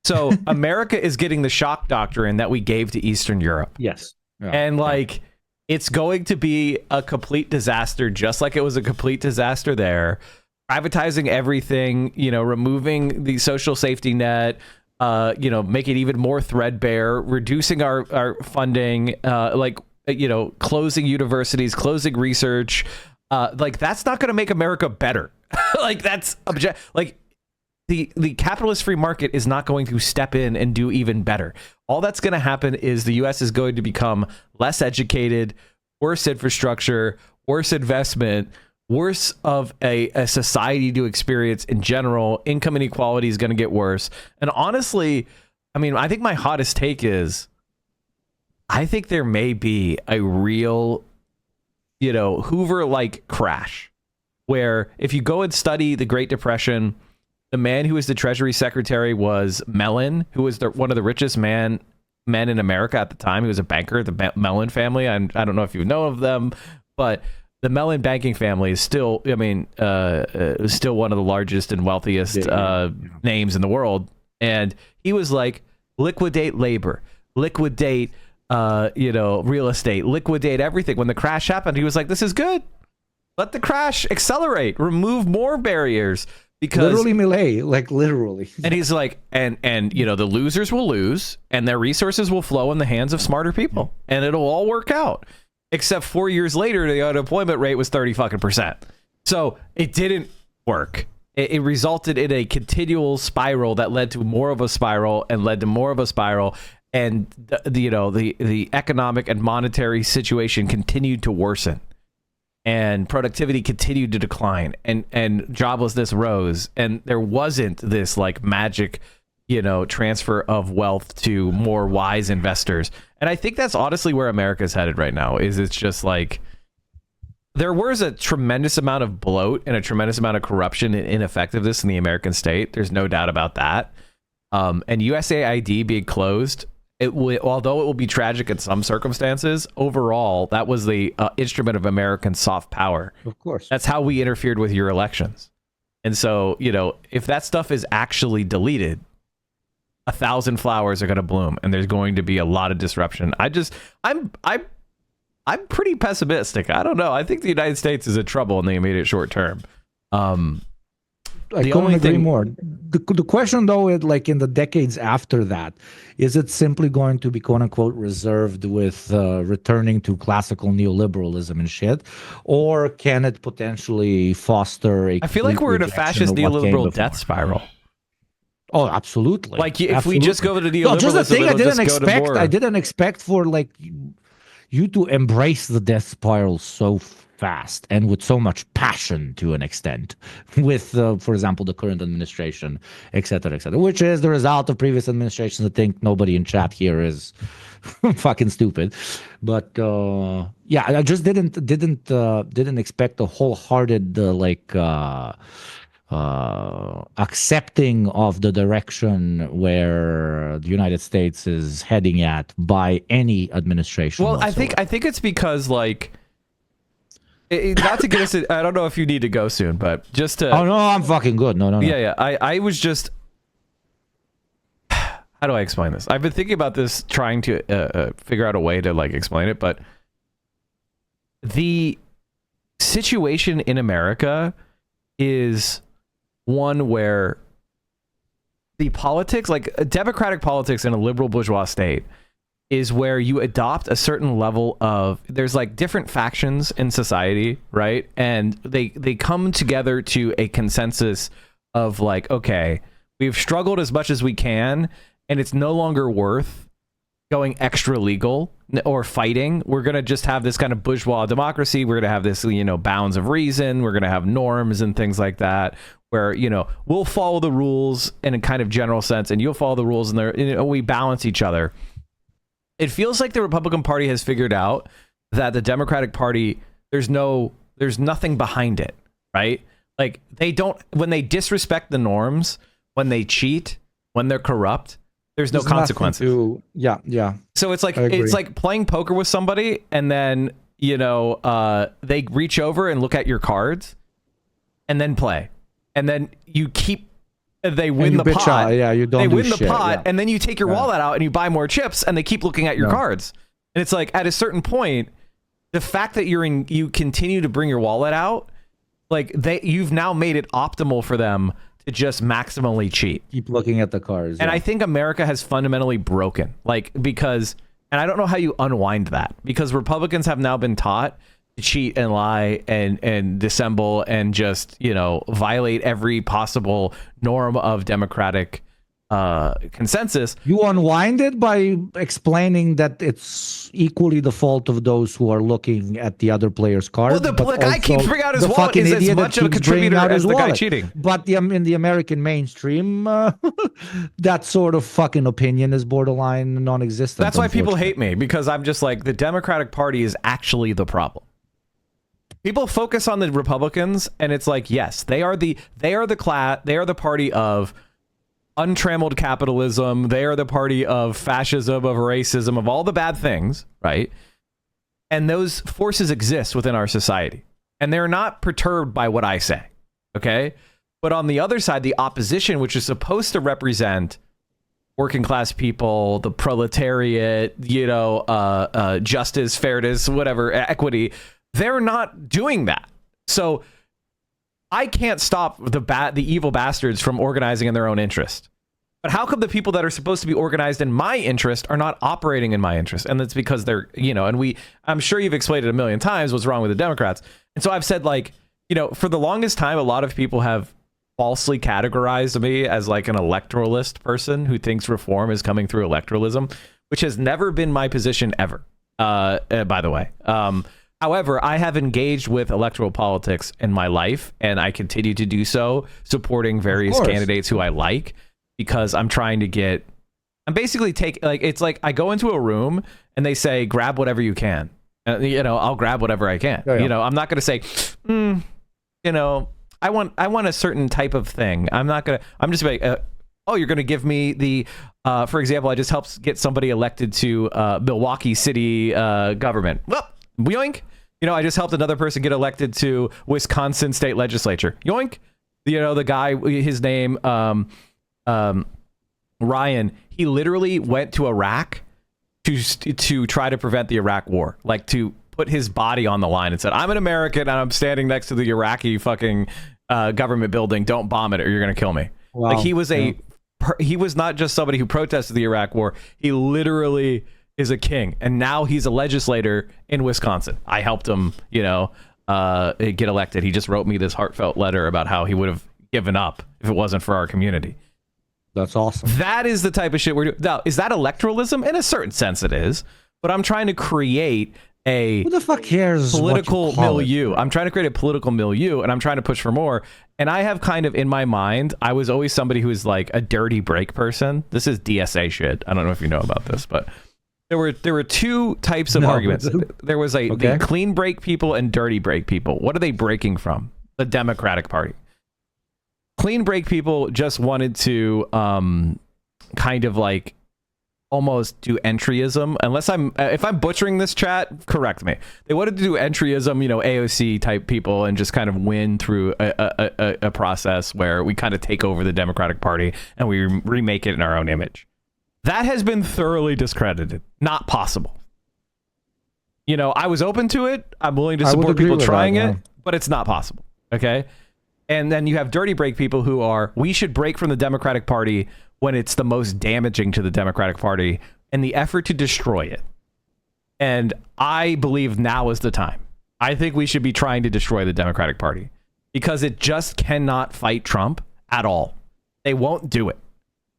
So America is getting the shock doctrine that we gave to Eastern Europe. Yes. Yeah. And it's going to be a complete disaster, just like it was a complete disaster there. Privatizing everything, removing the social safety net, make it even more threadbare, reducing our funding, closing universities, closing research. That's not going to make America better. The capitalist free market is not going to step in and do even better. All that's going to happen is the U.S. is going to become less educated, worse infrastructure, worse investment, worse of a society to experience in general. Income inequality is going to get worse. And honestly, I mean, I think my hottest take is I think there may be a real, Hoover-like crash where if you go and study the Great Depression, the man who was the Treasury Secretary was Mellon, who was one of the richest men in America at the time. He was a banker, the Mellon family. I don't know if you know of them, but the Mellon banking family is still, still one of the largest and wealthiest names in the world. And he was like, liquidate labor, liquidate, real estate, liquidate everything. When the crash happened, he was like, this is good. Let the crash accelerate, remove more barriers. Because literally melee, like literally. And he's like, and the losers will lose and their resources will flow in the hands of smarter people and it'll all work out. Except 4 years later, the unemployment rate was 30%. So it didn't work. It resulted in a continual spiral that led to more of a spiral and led to more of a spiral. And the economic and monetary situation continued to worsen. And productivity continued to decline, and joblessness rose, and there wasn't this like magic, transfer of wealth to more wise investors. And I think that's honestly where America's headed right now. It's just like there was a tremendous amount of bloat and a tremendous amount of corruption and ineffectiveness in the American state. There's no doubt about that. And USAID being closed, although it will be tragic in some circumstances, overall, that was the instrument of American soft power. Of course. That's how we interfered with your elections. And so, if that stuff is actually deleted, 1,000 flowers are going to bloom and there's going to be a lot of disruption. I'm pretty pessimistic. I don't know. I think the United States is in trouble in the immediate short term. I couldn't agree more. The question, though, is like in the decades after that, is it simply going to be quote unquote reserved with returning to classical neoliberalism and shit, or can it potentially foster a? I feel like we're in a fascist neoliberal death spiral. Oh, absolutely. Like if we just go to neoliberalism, no, just the thing I didn't expect for like you to embrace the death spiral so fast and with so much passion to an extent with, for example, the current administration, et cetera, which is the result of previous administrations. I think nobody in chat here is fucking stupid. But yeah, I just didn't expect a wholehearted accepting of the direction where the United States is heading at by any administration. Well, whatsoever. I think it's because like not to get us I don't know if you need to go soon, but just to Oh no, I'm fucking good. No. Yeah. I was just how do I explain this? I've been thinking about this, trying to figure out a way to like explain it, but the situation in America is one where the politics, like democratic politics in a liberal bourgeois state, is where you adopt a certain level of, there's like different factions in society, right? And they come together to a consensus of like, okay, we've struggled as much as we can, and it's no longer worth going extra legal or fighting. We're going to just have this kind of bourgeois democracy. We're going to have this, bounds of reason. We're going to have norms and things like that, where, we'll follow the rules in a kind of general sense, and you'll follow the rules, and we balance each other. It feels like the Republican Party has figured out that the Democratic Party, there's nothing behind it, right? Like when they disrespect the norms, when they cheat, when they're corrupt, there's no consequences. Yeah. So it's like playing poker with somebody, and then they reach over and look at your cards, and then play, and then you keep. They win the pot. You don't. They win the pot, and then you take your wallet out and you buy more chips, and they keep looking at your cards. And it's like at a certain point, the fact that you continue to bring your wallet out, like you've now made it optimal for them to just maximally cheat. Keep looking at the cards. And I think America has fundamentally broken, because I don't know how you unwind that, because Republicans have now been taught to cheat and lie and dissemble and just, violate every possible norm of democratic consensus. You unwind it by explaining that it's equally the fault of those who are looking at the other player's card. Well, the guy keeps bringing out his the wallet fucking is as idiot much that of a keeps bringing contributor out as his the guy wallet. cheating. But in the American mainstream, that sort of fucking opinion is borderline non-existent. That's why people hate me, because I'm just like, the Democratic Party is actually the problem. People focus on the Republicans, and it's like, yes, they are the party of untrammeled capitalism. They are the party of fascism, of racism, of all the bad things, right? And those forces exist within our society, and they're not perturbed by what I say, okay? But on the other side, the opposition, which is supposed to represent working class people, the proletariat, justice, fairness, whatever, equity, they're not doing that. So I can't stop the evil bastards from organizing in their own interest. But how come the people that are supposed to be organized in my interest are not operating in my interest? And that's because they're, I'm sure you've explained it a million times what's wrong with the Democrats. And so I've said, for the longest time, a lot of people have falsely categorized me as like an electoralist person who thinks reform is coming through electoralism, which has never been my position ever, by the way. However, I have engaged with electoral politics in my life, and I continue to do so, supporting various candidates who I like, because I'm trying to I'm basically it's like I go into a room and they say, grab whatever you can. I'll grab whatever I can. Yeah. I'm not going to say, I want a certain type of thing. I'm just like, you're going to give me the, for example, I just helped get somebody elected to Milwaukee city government. Well, yoink. I just helped another person get elected to Wisconsin state legislature. Yoink. The guy, his name, Ryan, he literally went to Iraq to try to prevent the Iraq war, like to put his body on the line and said, I'm an American and I'm standing next to the Iraqi fucking government building. Don't bomb it or you're going to kill me. Wow. Like he was not just somebody who protested the Iraq war. He literally is a king, and now he's a legislator in Wisconsin. I helped him, get elected. He just wrote me this heartfelt letter about how he would have given up if it wasn't for our community. That's awesome. That is the type of shit we're doing. Now, is that electoralism? In a certain sense, it is. But I'm trying to create who the fuck cares political milieu. I'm trying to create a political milieu, and I'm trying to push for more. And I have kind of in my mind, I was always somebody who is like a dirty break person. This is DSA shit. I don't know if you know about this, but there were two types of arguments. There was the clean break people and dirty break people. What are they breaking from? The Democratic Party. Clean break people just wanted to kind of like almost do entryism. If I'm butchering this, chat, correct me. They wanted to do entryism, AOC type people, and just kind of win through a process where we kind of take over the Democratic Party and we remake it in our own image. That has been thoroughly discredited. Not possible. I was open to it. I'm willing to support people trying it, but it's not possible. Okay. And then you have dirty break people who we should break from the Democratic Party when it's the most damaging to the Democratic Party in the effort to destroy it. And I believe now is the time. I think we should be trying to destroy the Democratic Party because it just cannot fight Trump at all. They won't do it.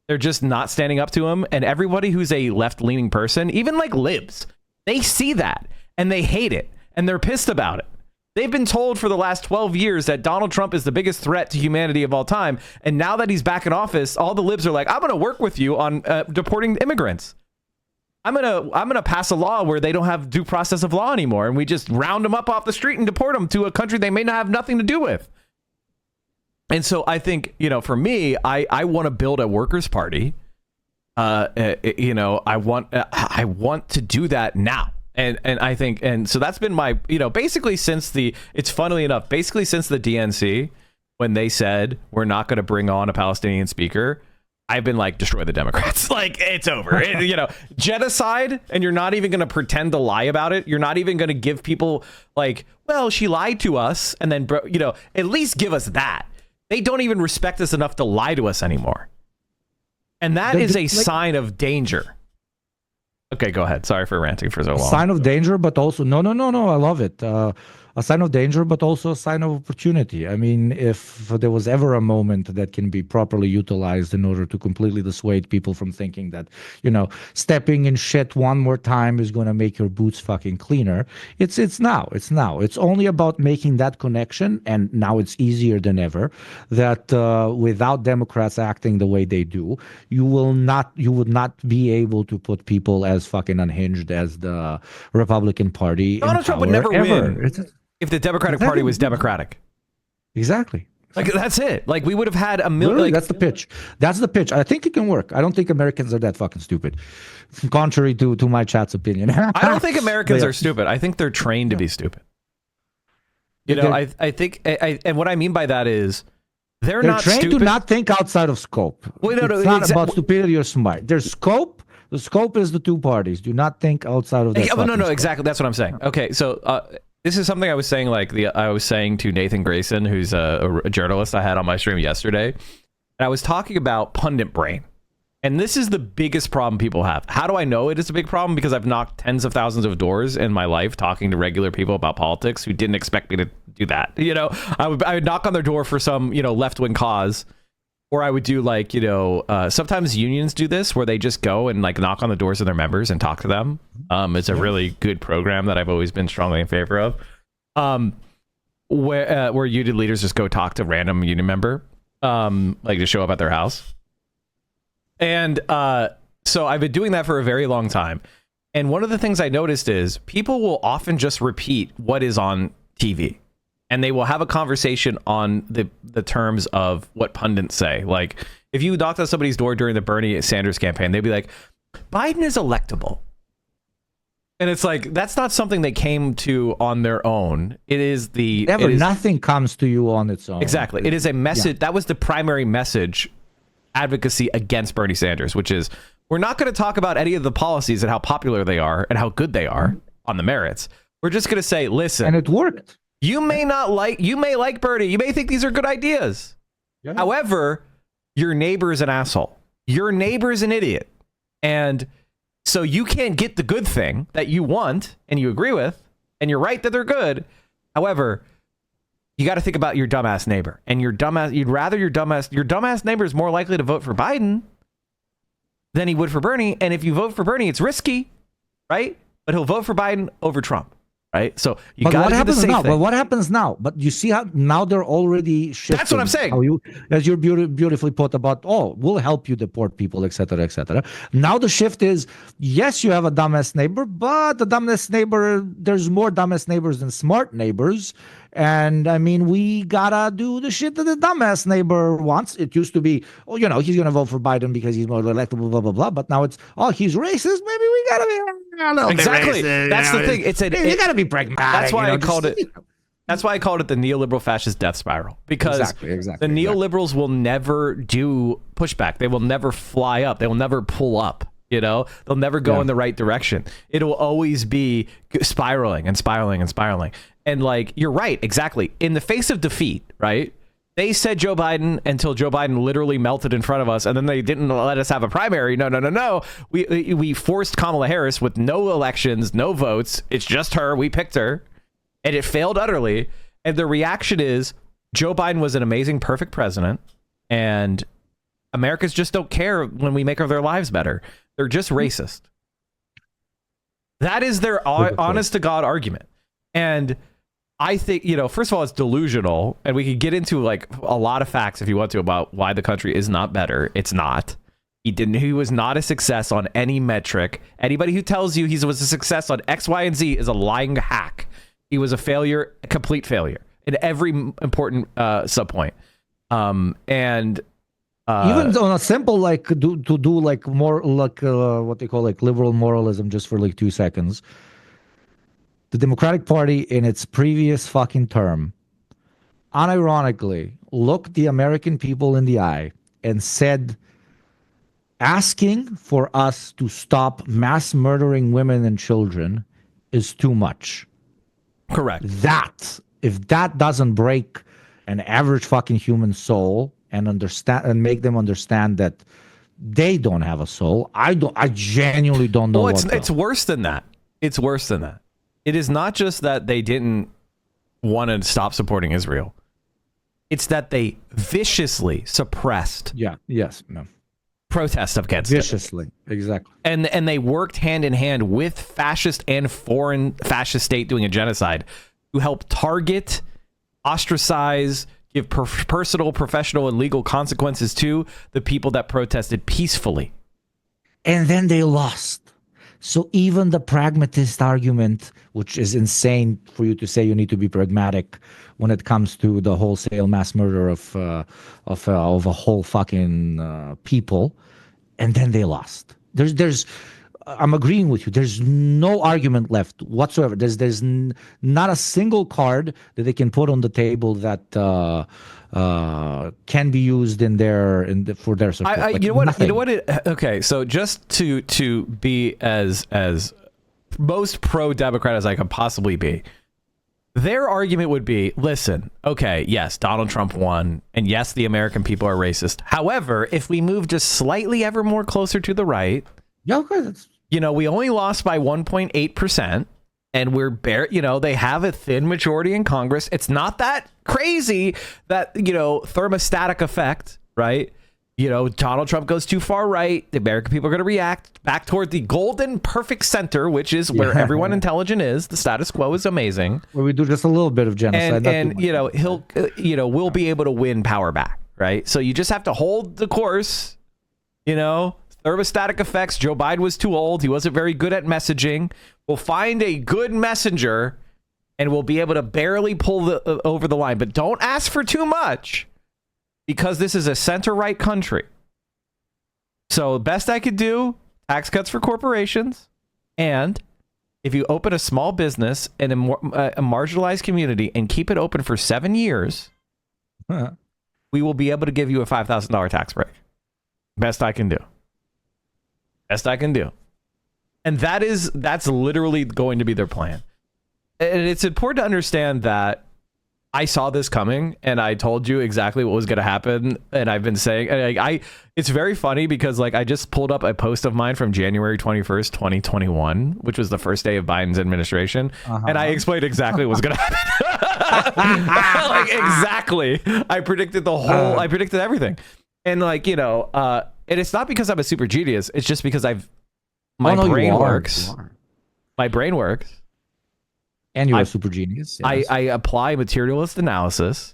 They're just not standing up to him. And everybody who's a left-leaning person, even like libs, they see that and they hate it and they're pissed about it. They've been told for the last 12 years that Donald Trump is the biggest threat to humanity of all time. And now that he's back in office, all the libs are like, I'm going to work with you on deporting immigrants. I'm going to pass a law where they don't have due process of law anymore. And we just round them up off the street and deport them to a country they may not have nothing to do with. And so I think, for me, I want to build a workers' party. I want to do that now. And I think, and so that's been my, basically since it's funnily enough, basically since the DNC, when they said we're not going to bring on a Palestinian speaker, I've been like, destroy the Democrats. Like, it's over. Genocide, and you're not even going to pretend to lie about it. You're not even going to give people like, well, she lied to us, and then, at least give us that. They don't even respect us enough to lie to us anymore. And that is a sign of danger. Okay, go ahead. Sorry for ranting for so long. Sign of danger, but also, no. I love it. a sign of danger, but also a sign of opportunity. I mean, if there was ever a moment that can be properly utilized in order to completely dissuade people from thinking that, stepping in shit one more time is going to make your boots fucking cleaner, it's now. It's now. It's only about making that connection, and now it's easier than ever. That without Democrats acting the way they do, you would not be able to put people as fucking unhinged as the Republican Party. Donald Trump would never win if the Democratic Party was democratic. Exactly. Like, that's it. Like, we would have had a million. Like, that's the pitch. That's the pitch. I think it can work. I don't think Americans are that fucking stupid, contrary to my chat's opinion. I don't think Americans are stupid. I think they're trained to be stupid. I think, and what I mean by that is they're not trained stupid. to not think outside of scope. Well, no, it's not about stupidity or smart. There's scope. The scope is the two parties. Do not think outside of that. No, exactly. That's what I'm saying. Okay, so this is something I was saying. I was saying to Nathan Grayson, who's a journalist I had on my stream yesterday, and I was talking about pundit brain, and this is the biggest problem people have. How do I know it is a big problem? Because I've knocked tens of thousands of doors in my life talking to regular people about politics who didn't expect me to do that. I would knock on their door for some left wing cause. Or I would do sometimes unions do this where they just go and knock on the doors of their members and talk to them. It's a really good program that I've always been strongly in favor of. Where union leaders just go talk to random union member, to show up at their house. And so I've been doing that for a very long time. And one of the things I noticed is people will often just repeat what is on TV. And they will have a conversation on the terms of what pundits say. Like, if you knocked on somebody's door during the Bernie Sanders campaign, they'd be like, Biden is electable. And it's like, that's not something they came to on their own. It is nothing comes to you on its own. Exactly. It is a message. Yeah. That was the primary message advocacy against Bernie Sanders, which is, we're not going to talk about any of the policies and how popular they are and how good they are on the merits. We're just going to say, listen. And it worked. You may like Bernie. You may think these are good ideas. Yeah. However, your neighbor is an asshole. Your neighbor is an idiot. And so you can't get the good thing that you want and you agree with, and you're right that they're good. However, you got to think about your dumbass neighbor. And your dumbass neighbor is more likely to vote for Biden than he would for Bernie. And if you vote for Bernie, it's risky, right? But he'll vote for Biden over Trump. Right, so you got to do the safe thing. But what happens now? But you see how now they're already shifting. That's what I'm saying. As you beautifully put about, we'll help you deport people, etc., etc. Now the shift is, yes, you have a dumbass neighbor, but the dumbass neighbor, there's more dumbass neighbors than smart neighbors. And I mean, we gotta do the shit that the dumbass neighbor wants. It used to be, he's gonna vote for Biden because he's more electable, blah blah blah. But now it's, he's racist. Maybe we gotta be a little exactly. bit racist. That's the thing. You gotta be pragmatic. That's why I called it. That's why I called it the neoliberal fascist death spiral. Because the neoliberals will never do pushback. They will never fly up. They will never pull up. They'll never go in the right direction. It'll always be spiraling and spiraling and spiraling. And you're right, exactly. In the face of defeat, right? They said Joe Biden until Joe Biden literally melted in front of us, and then they didn't let us have a primary. No. We forced Kamala Harris with no elections, no votes. It's just her. We picked her, and it failed utterly. And the reaction is Joe Biden was an amazing, perfect president, and Americans just don't care when we make their lives better. They're just racist. That is their honest to God argument. And I think, first of all, it's delusional, and we could get into a lot of facts if you want to about why the country is not better. It's not. He was not a success on any metric. Anybody who tells you he was a success on X, Y, and Z is a lying hack. He was a failure, a complete failure in every important subpoint. And even on a simple do more what they call liberal moralism just for 2 seconds. The Democratic Party in its previous fucking term, unironically, looked the American people in the eye and said, asking for us to stop mass murdering women and children is too much. Correct. If that doesn't break an average fucking human soul and make them understand that they don't have a soul, I genuinely don't know. It's worse than that. It's worse than that. It is not just that they didn't want to stop supporting Israel. It's that they viciously suppressed protests against viciously. Exactly. And they worked hand in hand with fascist and foreign fascist state doing a genocide to help target, ostracize, give personal, professional, and legal consequences to the people that protested peacefully. And then they lost. So even the pragmatist argument, which is insane for you to say you need to be pragmatic when it comes to the wholesale mass murder of a whole fucking people, and then they lost. I'm agreeing with you. There's no argument left whatsoever. There's not a single card that they can put on the table that can be used for their support. You know what? Okay, so just to be as most pro-democrat as I could possibly be, their argument would be: listen, okay, yes, Donald Trump won, and yes, the American people are racist. However, if we move just slightly ever more closer to the right, we only lost by 1.8%. And we're they have a thin majority in Congress. It's not that crazy that, thermostatic effect, right? Donald Trump goes too far right. The American people are going to react back toward the golden perfect center, which is where everyone intelligent is. The status quo is amazing. Where we do just a little bit of genocide. And we'll be able to win power back, right? So you just have to hold the course, thermostatic effects. Joe Biden was too old. He wasn't very good at messaging. We'll find a good messenger and we'll be able to barely pull over the line. But don't ask for too much because this is a center-right country. So best I could do, tax cuts for corporations. And if you open a small business in a marginalized community and keep it open for 7 years, we will be able to give you a $5,000 tax break. Best I can do. Best I can do. And that's literally going to be their plan. And it's important to understand that I saw this coming and I told you exactly what was going to happen. And I've been saying, it's very funny because I just pulled up a post of mine from January 21st, 2021, which was the first day of Biden's administration. And I explained exactly what was going to happen. Exactly. I predicted I predicted everything. And and it's not because I'm a super genius. It's just because my brain works. My brain works. And you're a super genius. Yes. I apply materialist analysis.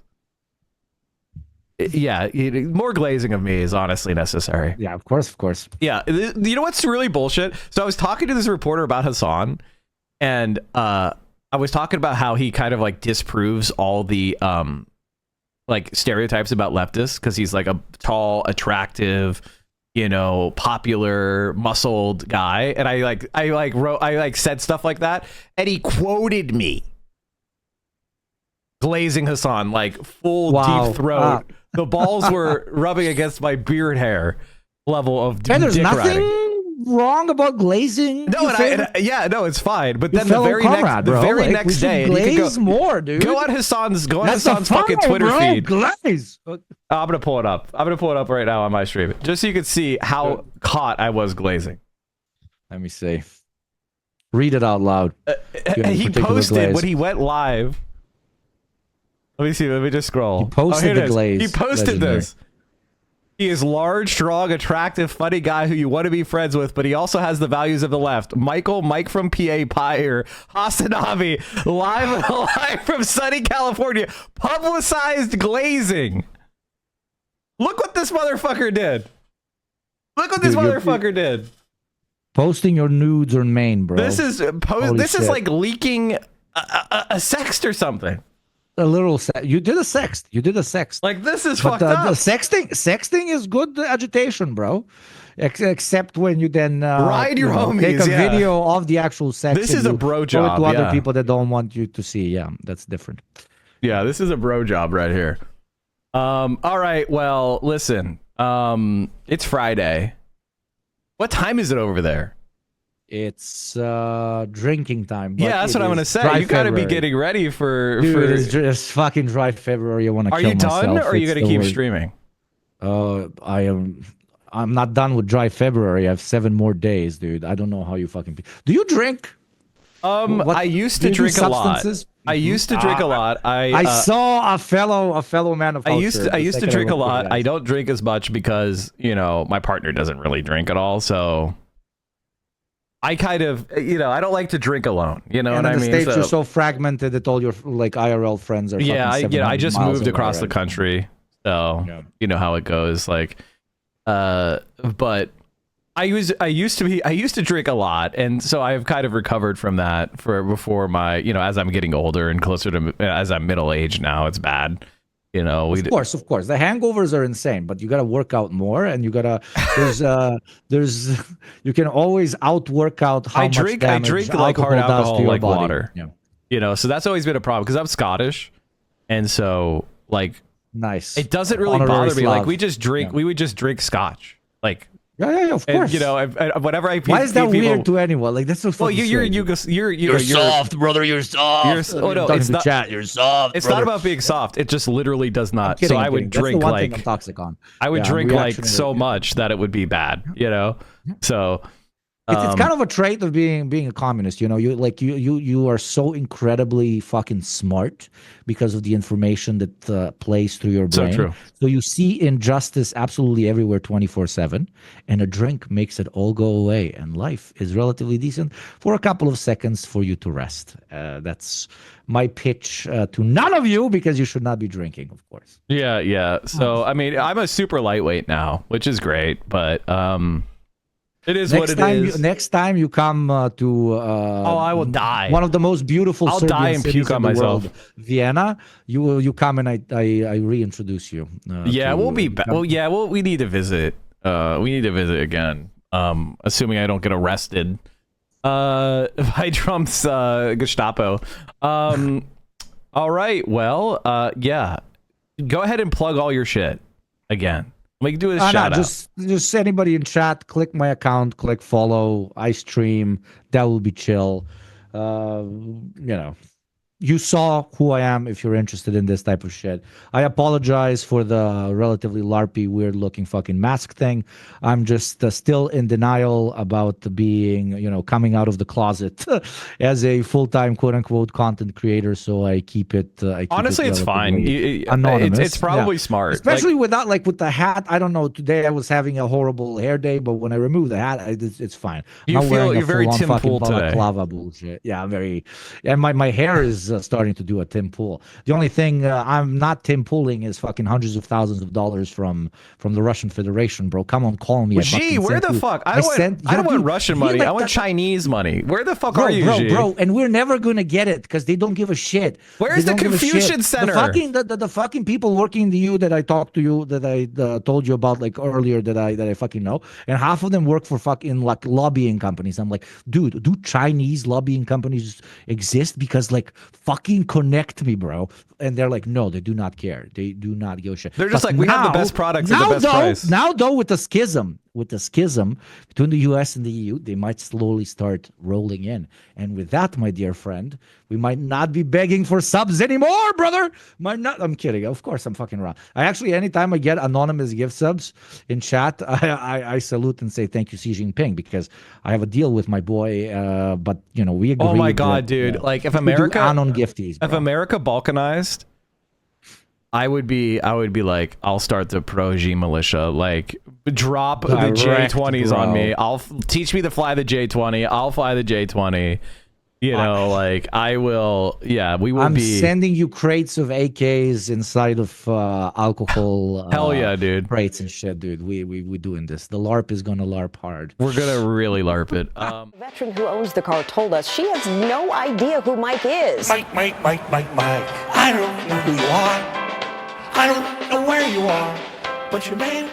More glazing of me is honestly necessary. Yeah, of course. Yeah. You know what's really bullshit? So I was talking to this reporter about Hassan, and I was talking about how he kind of disproves all the stereotypes about leftists because he's a tall, attractive, popular, muscled guy. And I said stuff like that. And he quoted me. Glazing Hassan, full deep throat. The balls were rubbing against my beard hair level of dick there's nothing riding. Wrong about glazing. No, it's fine. But then the very next day, glaze you can go more, dude. Go on Hassan's fucking Twitter feed. Glaze. I'm gonna pull it up. Right now on my stream, just so you can see how caught I was glazing. Let me see. Read it out loud. He posted when he went live. Let me see. Let me just scroll. He posted the glaze. He posted this. He is large, strong, attractive, funny guy who you want to be friends with, but he also has the values of the left. Mike from PA Pyre, Hasanavi, live from sunny California, publicized glazing. Look what this motherfucker did. Did. Posting your nudes on Maine, bro. This is like leaking a sext or something. A little you did a sext. This is fucked up. The sexting is good agitation, bro. Except when you then ride your homies, take a video of the actual sex. This is a bro job. To other people that don't want you to see. Yeah, that's different. Yeah, this is a bro job right here. All right. Well, listen. It's Friday. What time is it over there? It's drinking time. Yeah, that's what I'm gonna say. You got to be getting ready for. Dude, it's just fucking dry February. I want to kill myself. Are you done, or are you gonna keep streaming? I'm not done with dry February. I have 7 more days, dude. I don't know how you fucking. Do you drink? I used to drink a lot. I used to drink a lot. I saw a fellow man of culture. I used to drink a lot. I don't drink as much because, you know, my partner doesn't really drink at all. So I kind of, you know, I don't like to drink alone. You know what I mean? In the States, you're so fragmented that all your like IRL friends are. I just moved across the country, so you know how it goes. Like, but I used to drink a lot, and so I've kind of recovered from that before my, you know, as I'm getting older and closer to as I'm middle aged now, it's bad. You know, of course, the hangovers are insane, but you got to work out more, and you gotta there's you can always outwork out how much damage I drink like hard alcohol, like body. water. Yeah. You know, so that's always been a problem because I'm Scottish, and so like nice. It doesn't really bother me. Like we would just drink scotch, like. Yeah, of course. And, you know, whenever I why is that weird to anyone? Like that's so. Well, you're soft, brother. You're soft. Oh no, it's not. Chat. You're soft. It's brother. not about being soft. It just literally does not. Kidding, so I would drink like I'm toxic on. I would drink like so much that it would be bad. You know, so. It's kind of a trait of being a communist, you know. You are so incredibly fucking smart because of the information that plays through your brain. So true. So you see injustice absolutely everywhere, 24/7, and a drink makes it all go away, and life is relatively decent for a couple of seconds for you to rest. That's my pitch to none of you, because you should not be drinking, of course. Yeah. So I mean, I'm a super lightweight now, which is great, but it is what it is. Next time you come to I will die. One of the most beautiful I'll Serbian die and cities puke on in the myself. world, Vienna. You come and I reintroduce you. We'll be back. Well, we need to visit. We need to visit again. Assuming I don't get arrested by Trump's Gestapo. All right. Well, yeah. Go ahead and plug all your shit again. We can do a shout out. Just anybody in chat, click my account, click follow, I stream. That will be chill. You know, you saw who I am if you're interested in this type of shit. I apologize for the relatively LARPy, weird-looking fucking mask thing. I'm just still in denial about being, you know, coming out of the closet as a full-time quote-unquote content creator. So I keep it. Honestly, it's fine. Anonymous. It's probably smart, especially with the hat. I don't know. Today I was having a horrible hair day, but when I remove the hat, it's fine. You're very Tim Pool today. Bullshit. Yeah, I'm very. And my hair is starting to do a Tim Pool. The only thing I'm not Tim Pooling is fucking hundreds of thousands of dollars from the Russian Federation, bro. Come on, call me. Gee, where the fuck? I don't want Russian money. Like I want Chinese money. Where the fuck are you, bro? And we're never gonna get it because they don't give a shit. Where's the Confucian Center? The fucking people working in the EU that I talked to you, that I told you about like earlier, that I fucking know, and half of them work for fucking like lobbying companies. I'm like, dude, do Chinese lobbying companies exist? Because like fucking connect me, bro. And they're like, no, they do not care. They do not give a shit. They're just like, we have the best products at the best price. Now, though, with the schism between the US and the EU, they might slowly start rolling in. And with that, my dear friend, we might not be begging for subs anymore, brother. Might not. I'm kidding. Of course, I'm fucking wrong. I actually, anytime I get anonymous gift subs in chat, I salute and say thank you, Xi Jinping, because I have a deal with my boy. But you know, we agree. Oh my god, dude! Like if America gifties, if America balkanized, I would be like, I'll start the pro-G militia. Like, drop the J-20s on me. Teach me to fly the J-20. I'll fly the J-20. You know, like I will. Yeah, we will. I'm sending you crates of AKs inside of alcohol. Hell yeah, dude! Crates and shit, dude. We doing this. The LARP is gonna LARP hard. We're gonna really LARP it. The veteran who owns the car told us she has no idea who Mike is. Mike. I don't know who you are. I don't know where you are. But your man.